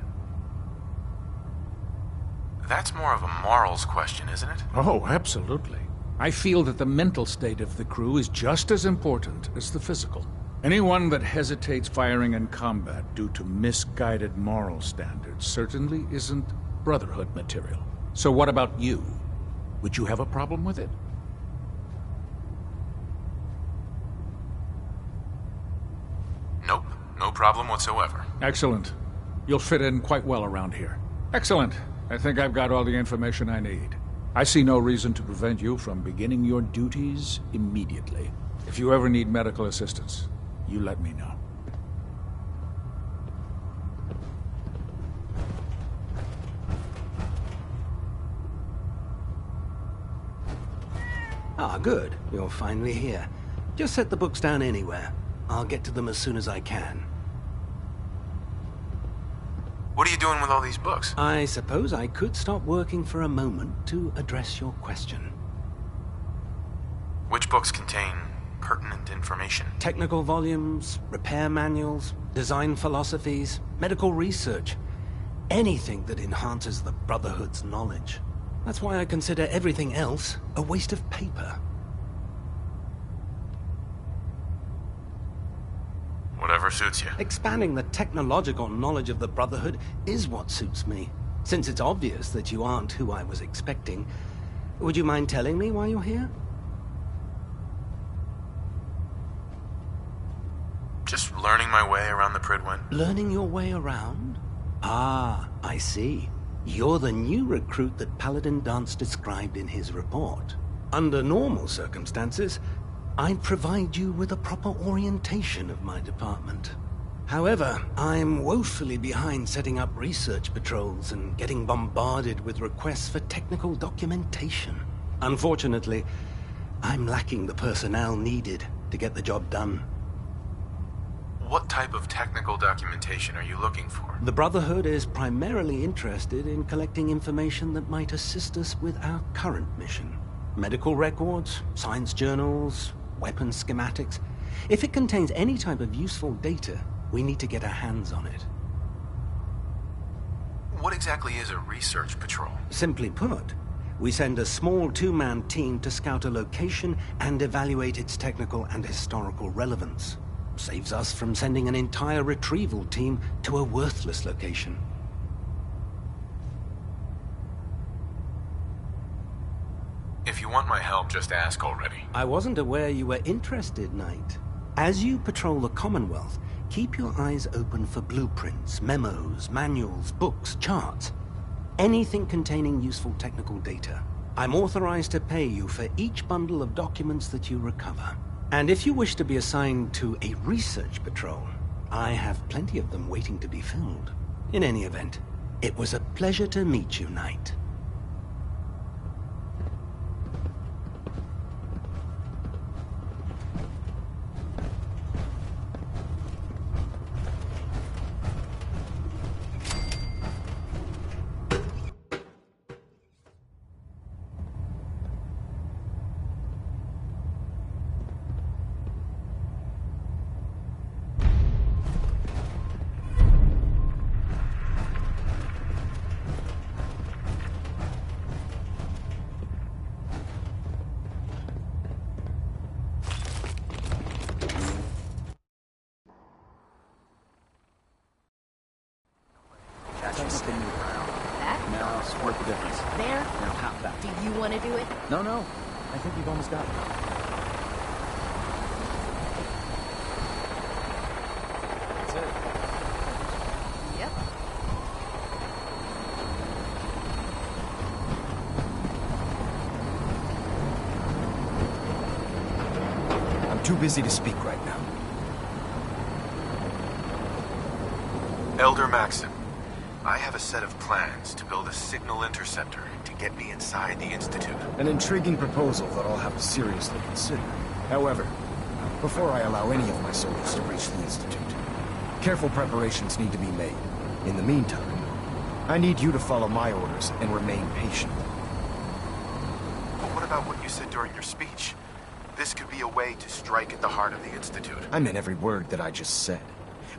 That's more of a morals question, isn't it? Oh, absolutely. I feel that the mental state of the crew is just as important as the physical. Anyone that hesitates firing in combat due to misguided moral standards certainly isn't Brotherhood material. So what about you? Would you have a problem with it? Nope. No problem whatsoever. Excellent. You'll fit in quite well around here. Excellent. I think I've got all the information I need. I see no reason to prevent you from beginning your duties immediately. If you ever need medical assistance, you let me know. Ah, good. You're finally here. Just set the books down anywhere. I'll get to them as soon as I can. What are you doing with all these books? I suppose I could stop working for a moment to address your question. Which books contain pertinent information? Technical volumes, repair manuals, design philosophies, medical research. Anything that enhances the Brotherhood's knowledge. That's why I consider everything else a waste of paper. Whatever suits you. Expanding the technological knowledge of the Brotherhood is what suits me. Since it's obvious that you aren't who I was expecting, would you mind telling me why you're here? Just learning my way around the Prydwen. Learning your way around? Ah, I see. You're the new recruit that Paladin Dance described in his report. Under normal circumstances, I'd provide you with a proper orientation of my department. However, I'm woefully behind setting up research patrols and getting bombarded with requests for technical documentation. Unfortunately, I'm lacking the personnel needed to get the job done. What type of technical documentation are you looking for? The Brotherhood is primarily interested in collecting information that might assist us with our current mission. Medical records, science journals, weapon schematics. If it contains any type of useful data, we need to get our hands on it. What exactly is a research patrol? Simply put, we send a small two-man team to scout a location and evaluate its technical and historical relevance. Saves us from sending an entire retrieval team to a worthless location. If you want my help, just ask already. I wasn't aware you were interested, Knight. As you patrol the Commonwealth, keep your eyes open for blueprints, memos, manuals, books, charts. Anything containing useful technical data. I'm authorized to pay you for each bundle of documents that you recover. And if you wish to be assigned to a research patrol, I have plenty of them waiting to be filled. In any event, it was a pleasure to meet you, Knight. No. I think you've almost got it. That's it. Yep. I'm too busy to speak right now. Elder Maxon, I have a set of plans to build a signal interceptor to get me inside the Institute. An intriguing proposal that I'll have to seriously consider. However, before I allow any of my soldiers to reach the Institute, careful preparations need to be made. In the meantime, I need you to follow my orders and remain patient. But what about what you said during your speech? This could be a way to strike at the heart of the Institute. I meant every word that I just said.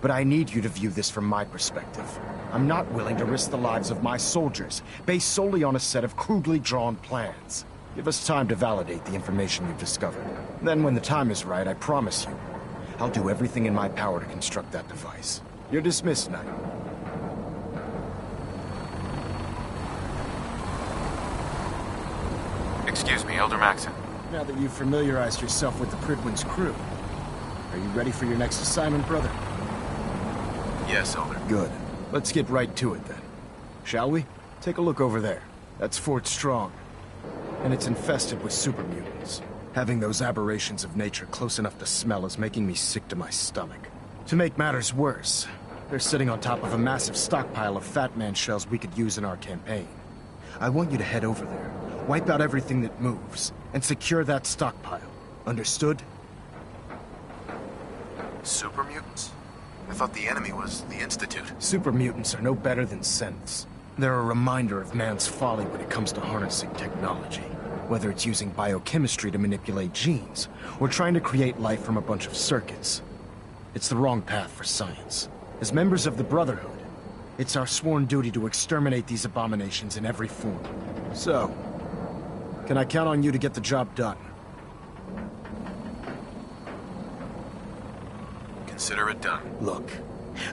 But I need you to view this from my perspective. I'm not willing to risk the lives of my soldiers, based solely on a set of crudely drawn plans. Give us time to validate the information you've discovered. Then when the time is right, I promise you, I'll do everything in my power to construct that device. You're dismissed, Knight. Excuse me, Elder Maxon. Now that you've familiarized yourself with the Prydwen's crew, are you ready for your next assignment, brother? Yes, Elder. Good. Let's get right to it, then. Shall we? Take a look over there. That's Fort Strong. And it's infested with super mutants. Having those aberrations of nature close enough to smell is making me sick to my stomach. To make matters worse, they're sitting on top of a massive stockpile of Fat Man shells we could use in our campaign. I want you to head over there, wipe out everything that moves, and secure that stockpile. Understood? Super mutants? I thought the enemy was the Institute. Super mutants are no better than synths. They're a reminder of man's folly when it comes to harnessing technology. Whether it's using biochemistry to manipulate genes, or trying to create life from a bunch of circuits. It's the wrong path for science. As members of the Brotherhood, it's our sworn duty to exterminate these abominations in every form. So, can I count on you to get the job done? Consider it done. Look,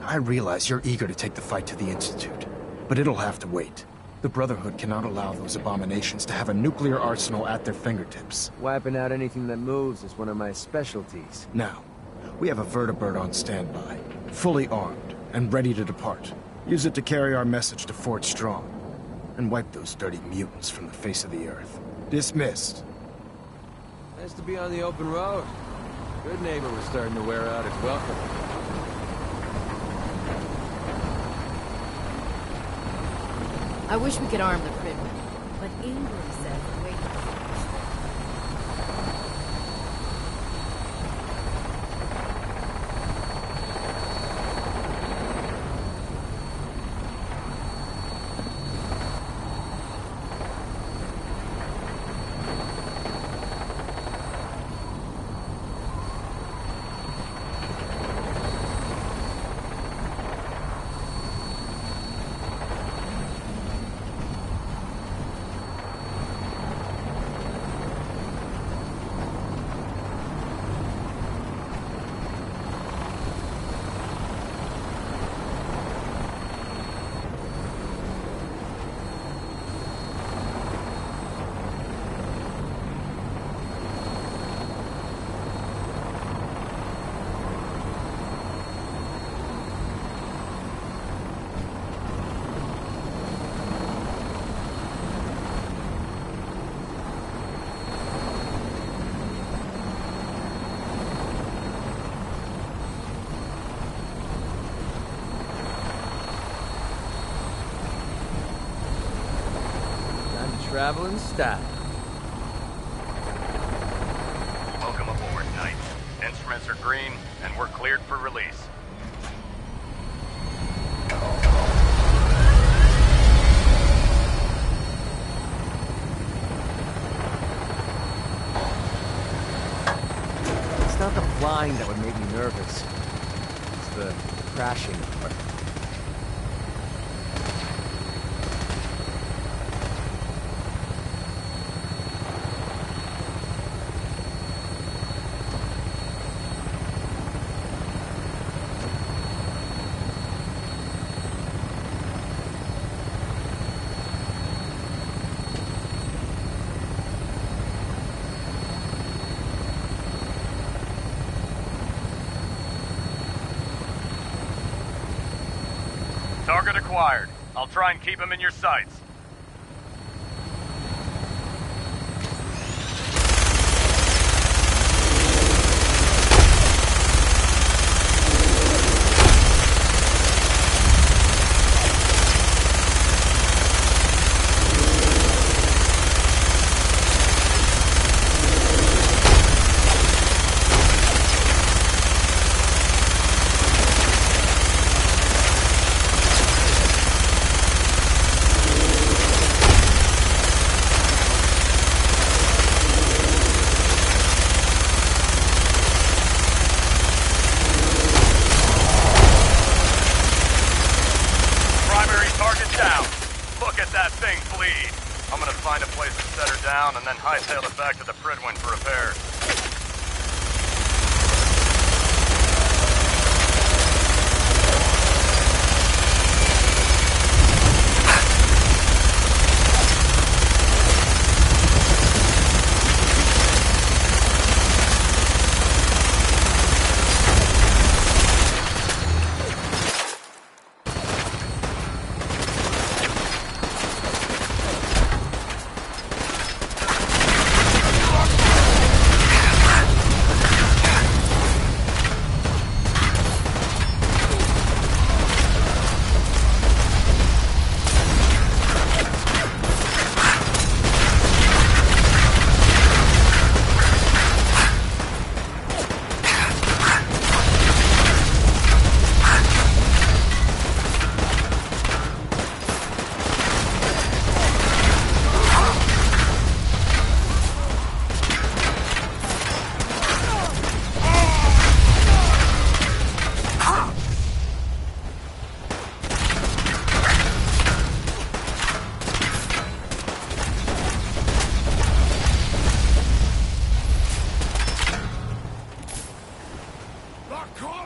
I realize you're eager to take the fight to the Institute, but it'll have to wait. The Brotherhood cannot allow those abominations to have a nuclear arsenal at their fingertips. Wiping out anything that moves is one of my specialties. Now, we have a vertibird on standby, fully armed, and ready to depart. Use it to carry our message to Fort Strong, and wipe those dirty mutants from the face of the Earth. Dismissed. Nice to be on the open road. Good neighbor was starting to wear out its welcome. I wish we could arm the Pridman, but England says wait. Travel in style. Welcome aboard, Knight. Instruments are green, and we're cleared for release. It's not the flying that would make me nervous. It's the crashing part. Target acquired. I'll try and keep him in your sights. And then hightail it back to the Pridwin for repairs.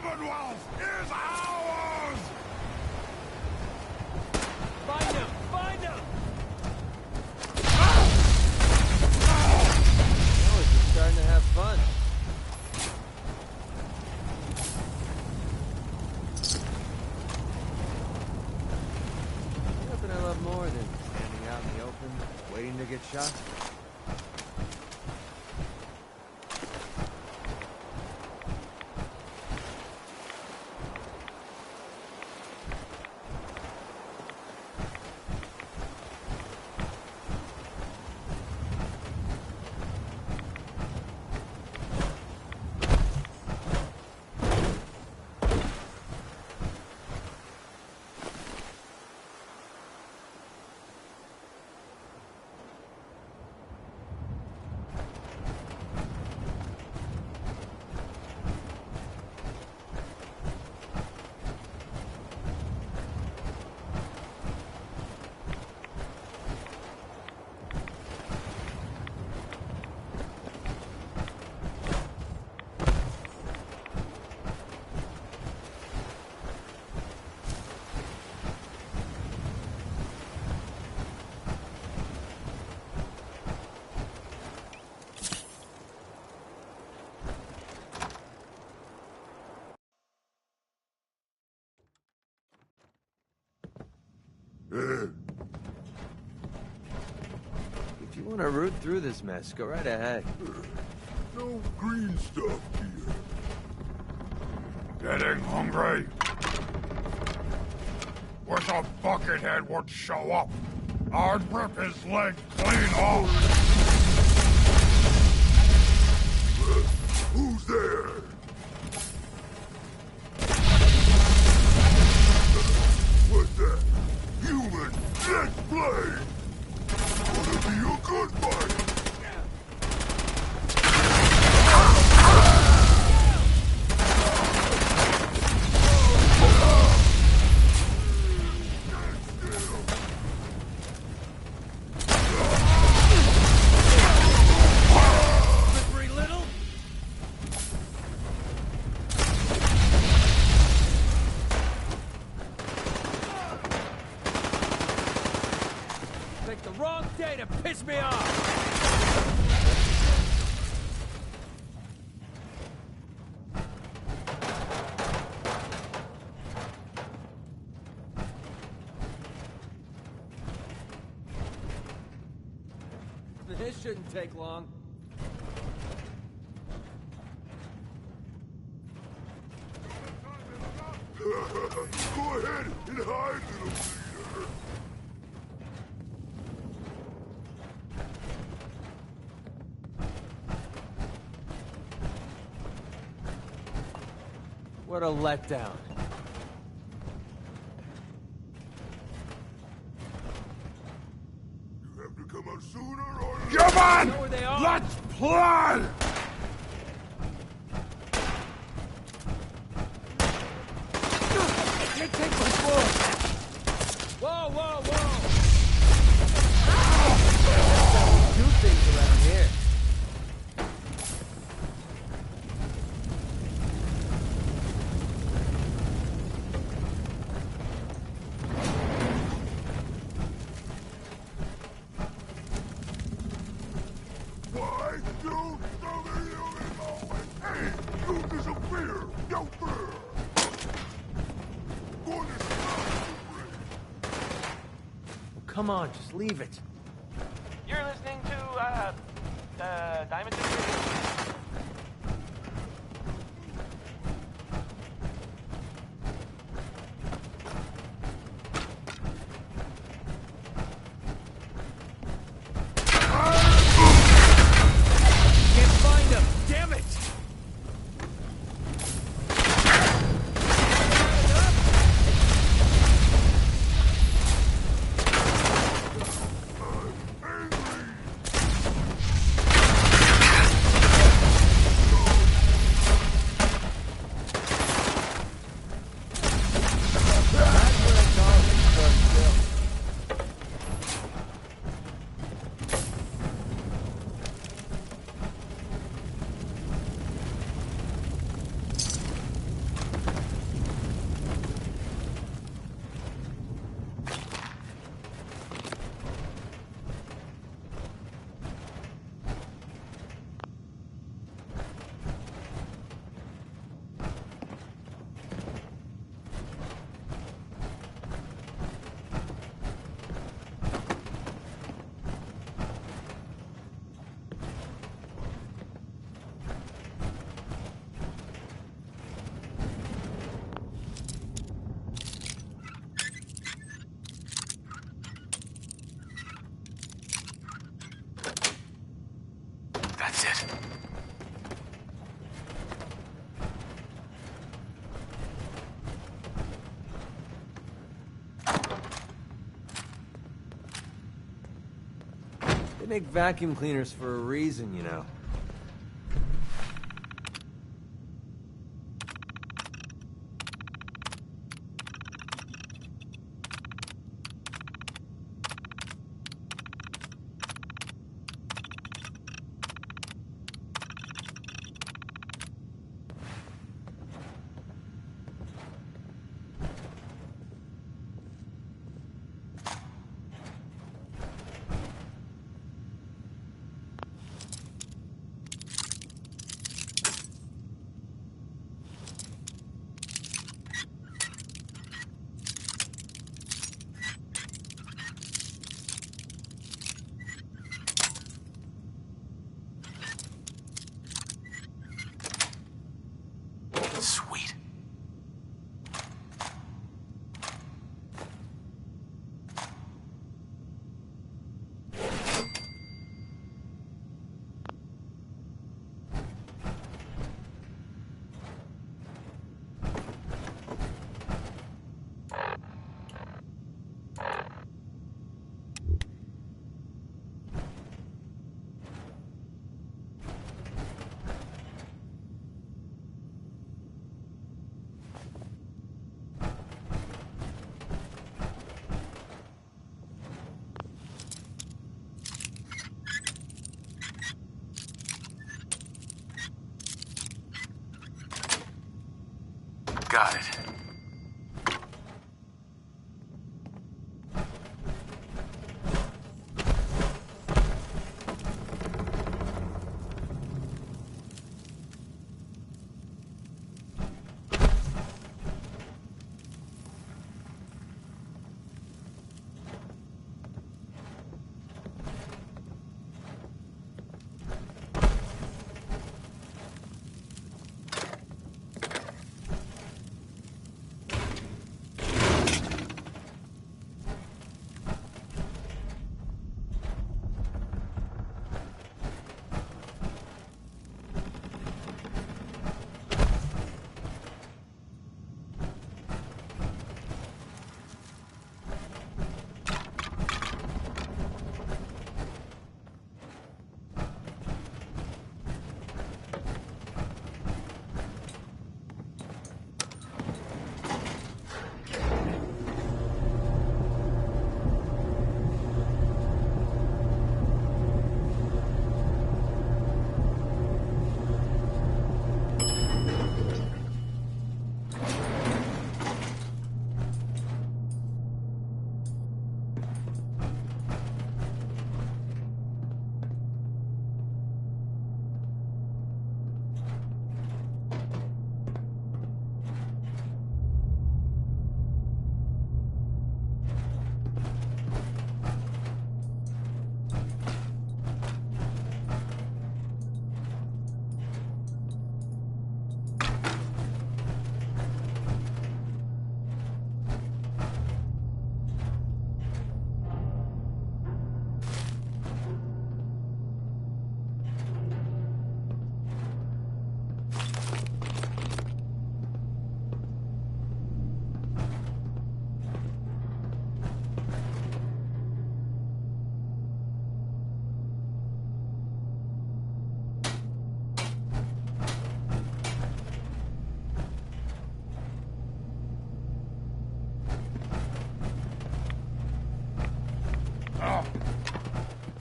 Commonwealth is ours! Find him! Find him! Oh, he's just starting to have fun. Nothing I love more than standing out in the open, waiting to get shot. If you want to root through this mess, go right ahead. No green stuff here. Getting hungry? Wish a buckethead would show up. I'd rip his leg clean off. Who's there? What's that? Human dead blade! Gonna be a good fight! The wrong day to piss me off! This shouldn't take long. Go ahead and hide, little leader. What a letdown. You have to come out sooner or... Come on! Know where they are? Let's play! Can't take much more. Whoa, whoa, whoa! That's how we do things around here. Why don't some of you always... Hey, you disappear! No fear! Gonna stop Come on, just leave it. You're listening to, Diamond Distribution. Can't find him. Damn it! They make vacuum cleaners for a reason, you know. Sweet. Got it.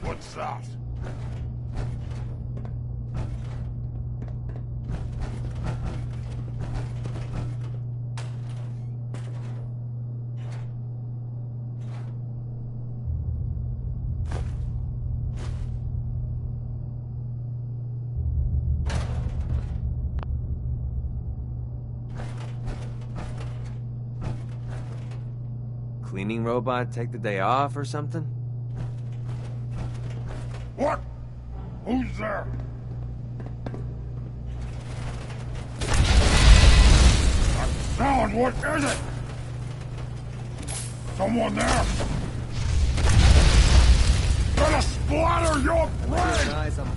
What's that? Cleaning robot take the day off or something? What? Who's there? That sound, what is it? Someone there? Gonna splatter your brain! Guys, I'm...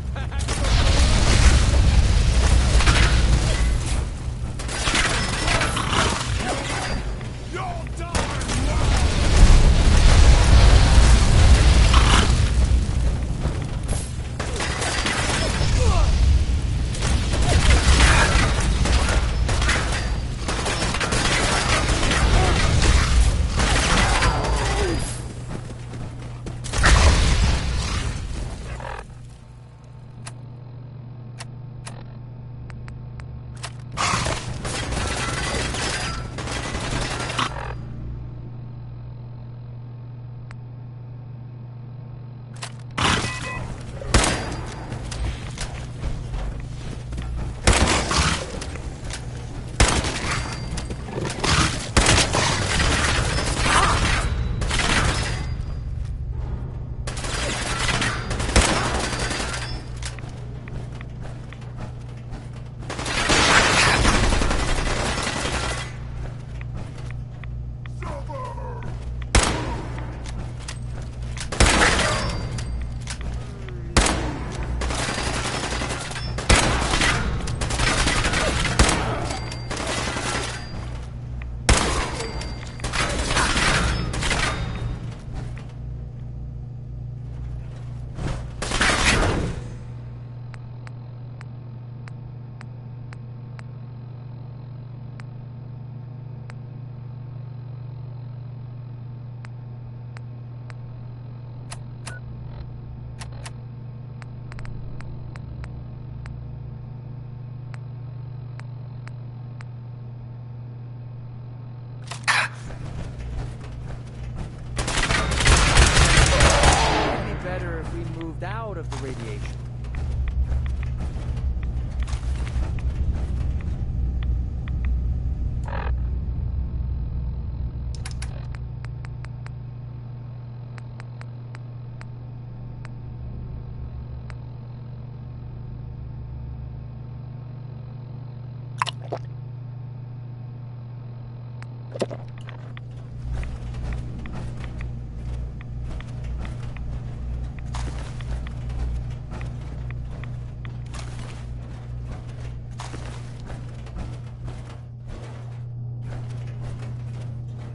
moved out of the radiation.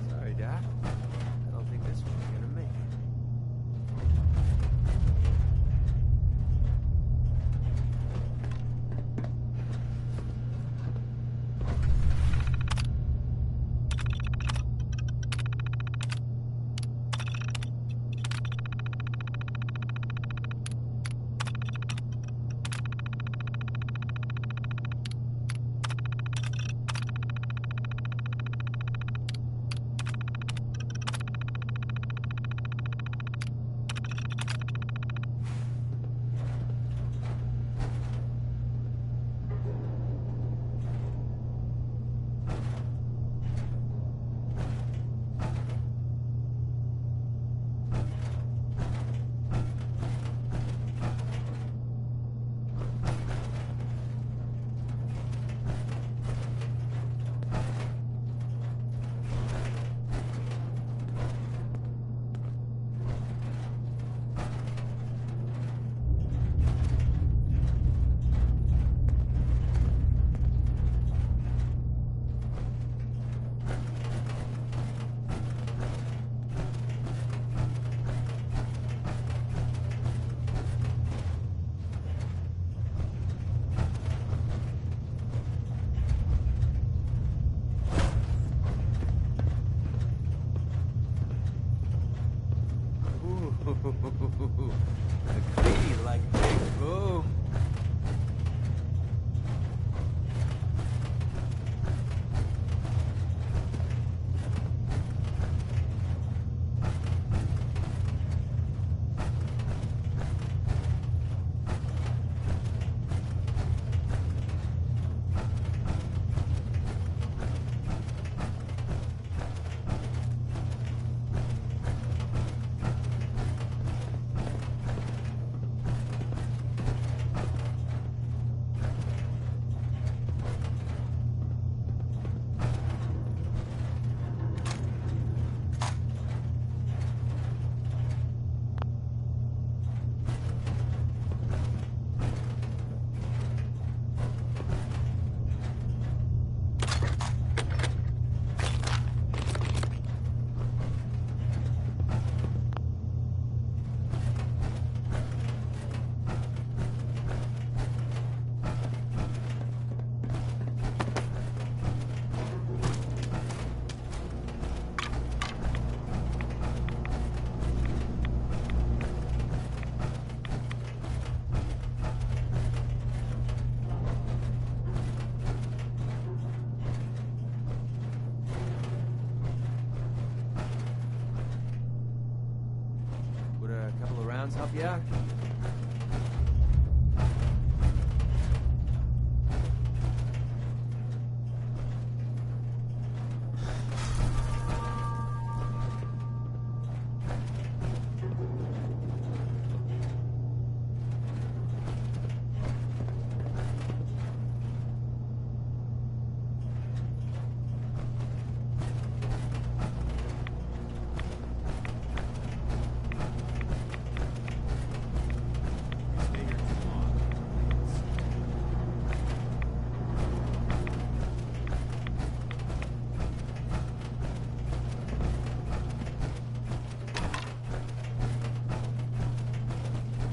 Sorry, Doc. I don't think this one's gonna make it. Agree like big boo. Would a couple of rounds help you out?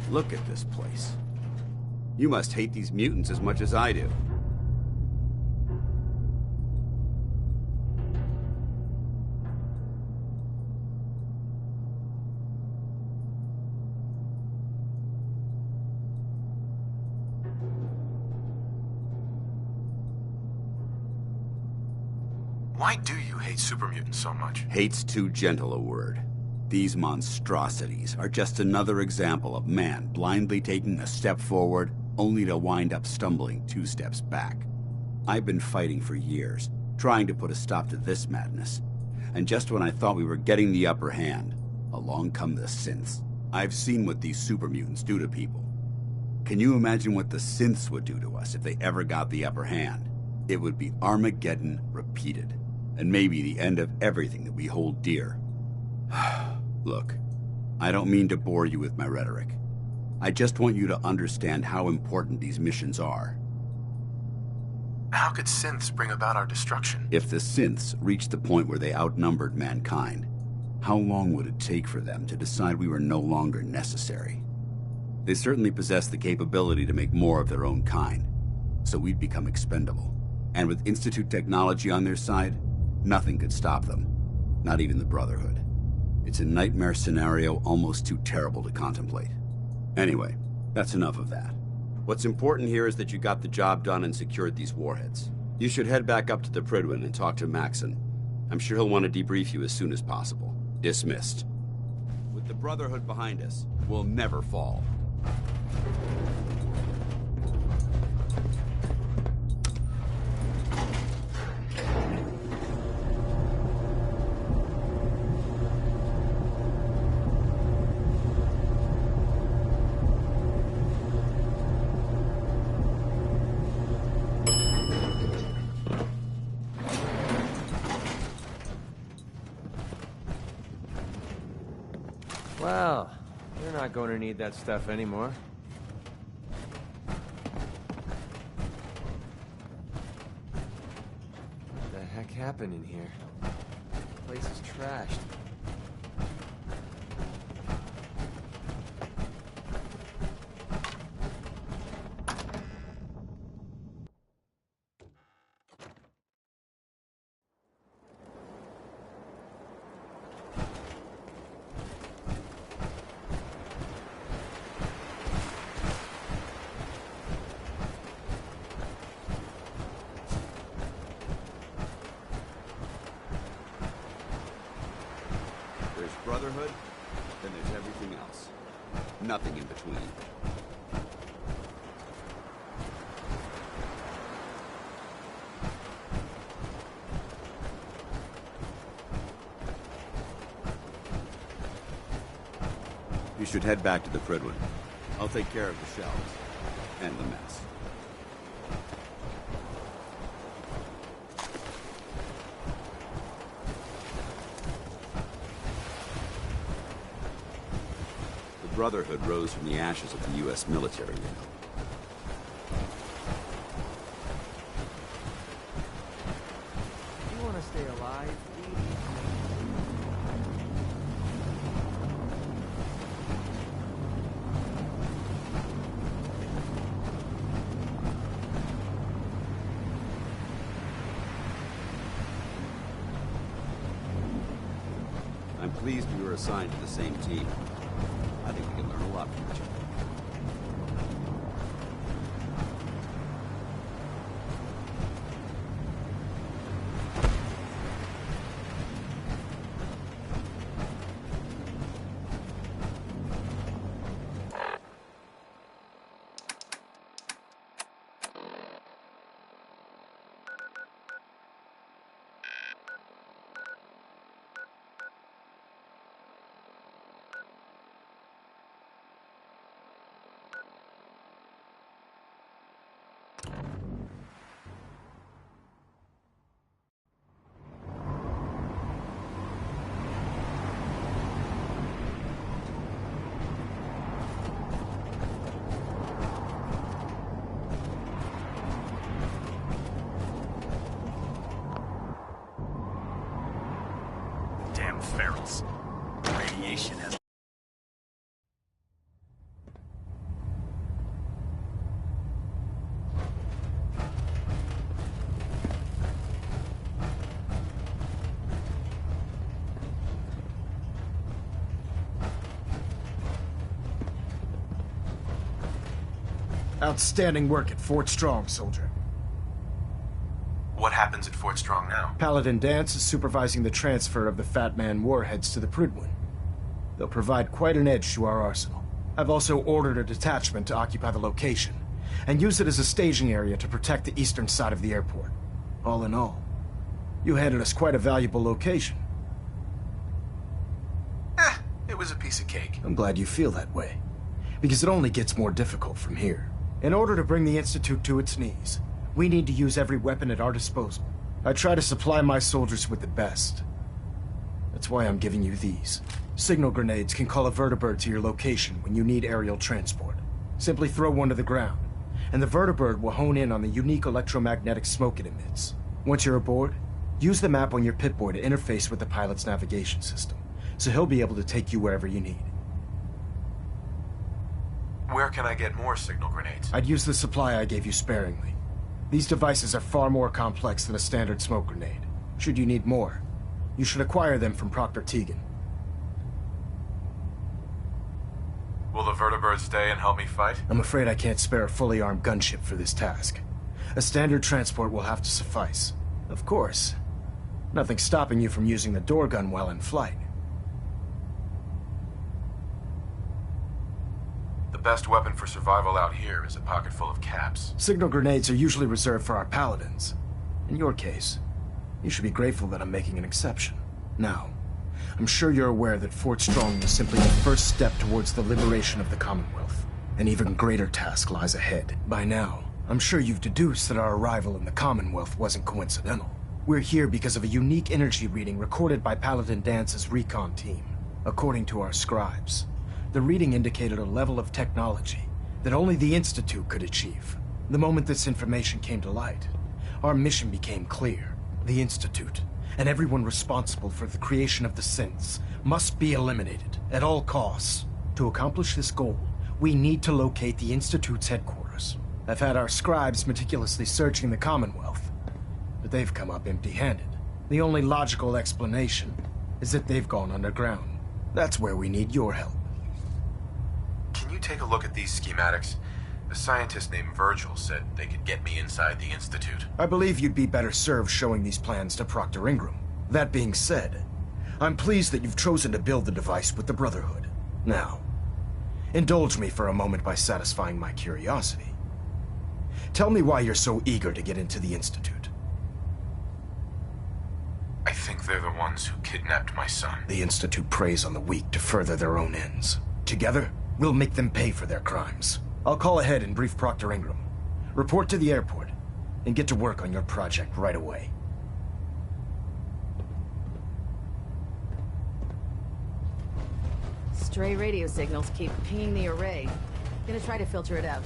Look at this place. You must hate these mutants as much as I do. Why do you hate super mutants so much? Hate's too gentle a word. These monstrosities are just another example of man blindly taking a step forward, only to wind up stumbling 2 steps back. I've been fighting for years, trying to put a stop to this madness. And just when I thought we were getting the upper hand, along come the synths. I've seen what these super mutants do to people. Can you imagine what the synths would do to us if they ever got the upper hand? It would be Armageddon repeated, and maybe the end of everything that we hold dear. Look, I don't mean to bore you with my rhetoric. I just want you to understand how important these missions are. How could synths bring about our destruction? If the synths reached the point where they outnumbered mankind, how long would it take for them to decide we were no longer necessary? They certainly possess the capability to make more of their own kind, so we'd become expendable. And with Institute technology on their side, nothing could stop them, not even the Brotherhood. It's a nightmare scenario almost too terrible to contemplate. Anyway, that's enough of that. What's important here is that you got the job done and secured these warheads. You should head back up to the Prydwen and talk to Maxon. I'm sure he'll want to debrief you as soon as possible. Dismissed. With the Brotherhood behind us, we'll never fall. Well, you're not going to need that stuff anymore. What the heck happened in here? The place is trashed. Brotherhood, then there's everything else. Nothing in between. You should head back to the Prydwen. I'll take care of the shells. And the mess. Brotherhood rose from the ashes of the U.S. military, you know. You want to stay alive? I'm pleased we were assigned to the same team. I think we can learn a lot from each other. Damn ferals. Radiation has... Outstanding work at Fort Strong, soldier. What happens at Fort Strong now? Paladin Danse is supervising the transfer of the Fat Man warheads to the Prydwen. They'll provide quite an edge to our arsenal. I've also ordered a detachment to occupy the location, and use it as a staging area to protect the eastern side of the airport. All in all, you handed us quite a valuable location. It was a piece of cake. I'm glad you feel that way, because it only gets more difficult from here. In order to bring the Institute to its knees, we need to use every weapon at our disposal. I try to supply my soldiers with the best. That's why I'm giving you these. Signal grenades can call a vertibird to your location when you need aerial transport. Simply throw one to the ground, and the vertibird will hone in on the unique electromagnetic smoke it emits. Once you're aboard, use the map on your Pip-Boy to interface with the pilot's navigation system, so he'll be able to take you wherever you need. Where can I get more signal grenades? I'd use the supply I gave you sparingly. These devices are far more complex than a standard smoke grenade. Should you need more, you should acquire them from Proctor Tegan. Will the vertibird stay and help me fight? I'm afraid I can't spare a fully armed gunship for this task. A standard transport will have to suffice. Of course, nothing stopping you from using the door gun while in flight. The best weapon for survival out here is a pocket full of caps. Signal grenades are usually reserved for our paladins. In your case, you should be grateful that I'm making an exception. Now, I'm sure you're aware that Fort Strong was simply the first step towards the liberation of the Commonwealth. An even greater task lies ahead. By now, I'm sure you've deduced that our arrival in the Commonwealth wasn't coincidental. We're here because of a unique energy reading recorded by Paladin Dance's recon team. According to our scribes, the reading indicated a level of technology that only the Institute could achieve. The moment this information came to light, our mission became clear. The Institute, and everyone responsible for the creation of the synths, must be eliminated at all costs. To accomplish this goal, we need to locate the Institute's headquarters. I've had our scribes meticulously searching the Commonwealth, but they've come up empty-handed. The only logical explanation is that they've gone underground. That's where we need your help. Can you take a look at these schematics? A scientist named Virgil said they could get me inside the Institute. I believe you'd be better served showing these plans to Proctor Ingram. That being said, I'm pleased that you've chosen to build the device with the Brotherhood. Now, indulge me for a moment by satisfying my curiosity. Tell me why you're so eager to get into the Institute. I think they're the ones who kidnapped my son. The Institute preys on the weak to further their own ends. Together, we'll make them pay for their crimes. I'll call ahead and brief Proctor Ingram. Report to the airport, and get to work on your project right away. Stray radio signals keep pinging the array. Gonna try to filter it out.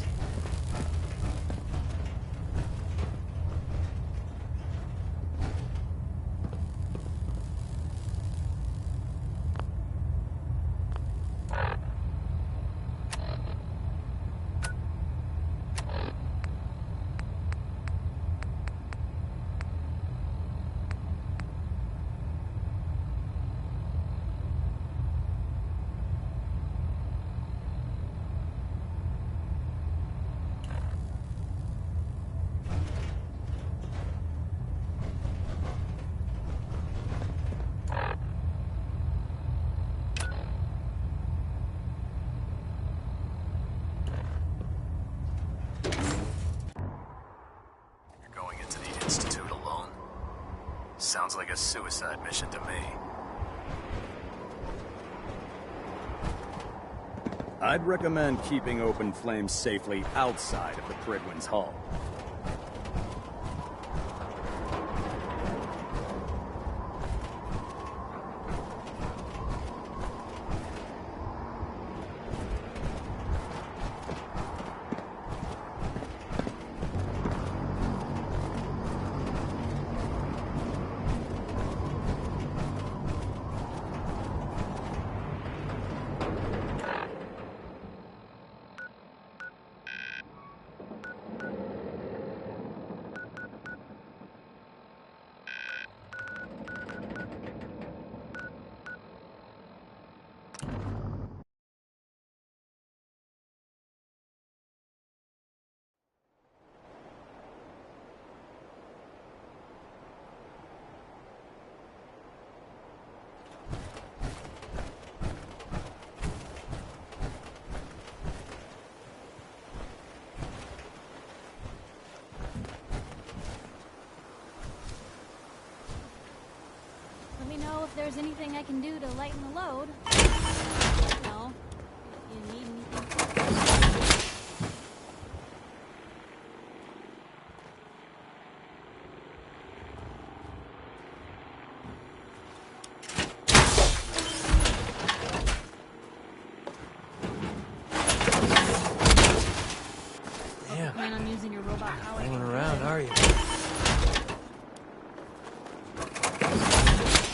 Sounds like a suicide mission to me. I'd recommend keeping open flames safely outside of the Pridwin's hull. me know if there's anything I can do to lighten the load. No, if you need anything. Damn. Plan on using your robot power. Rolling around, are you?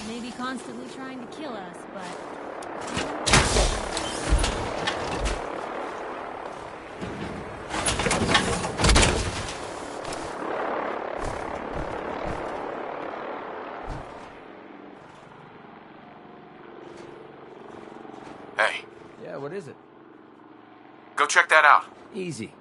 Maybe constantly trying to kill us, but Hey, Yeah, what is it? go check that out. Easy.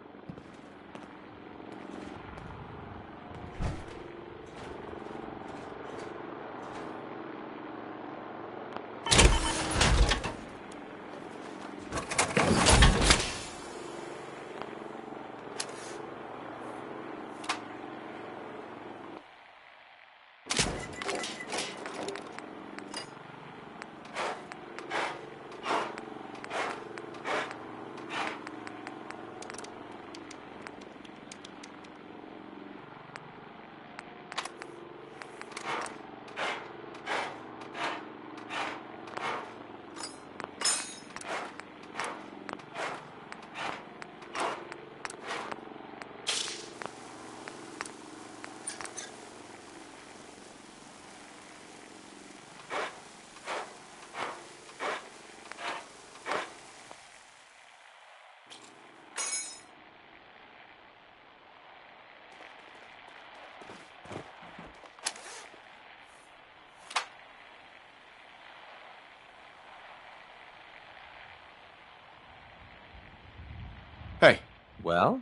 Hey. Well?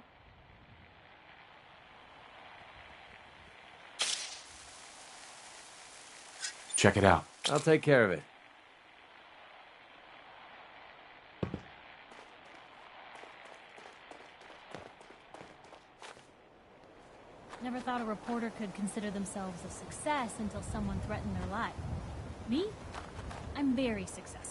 Check it out. I'll take care of it. never thought a reporter could consider themselves a success until someone threatened their life. Me? I'm very successful.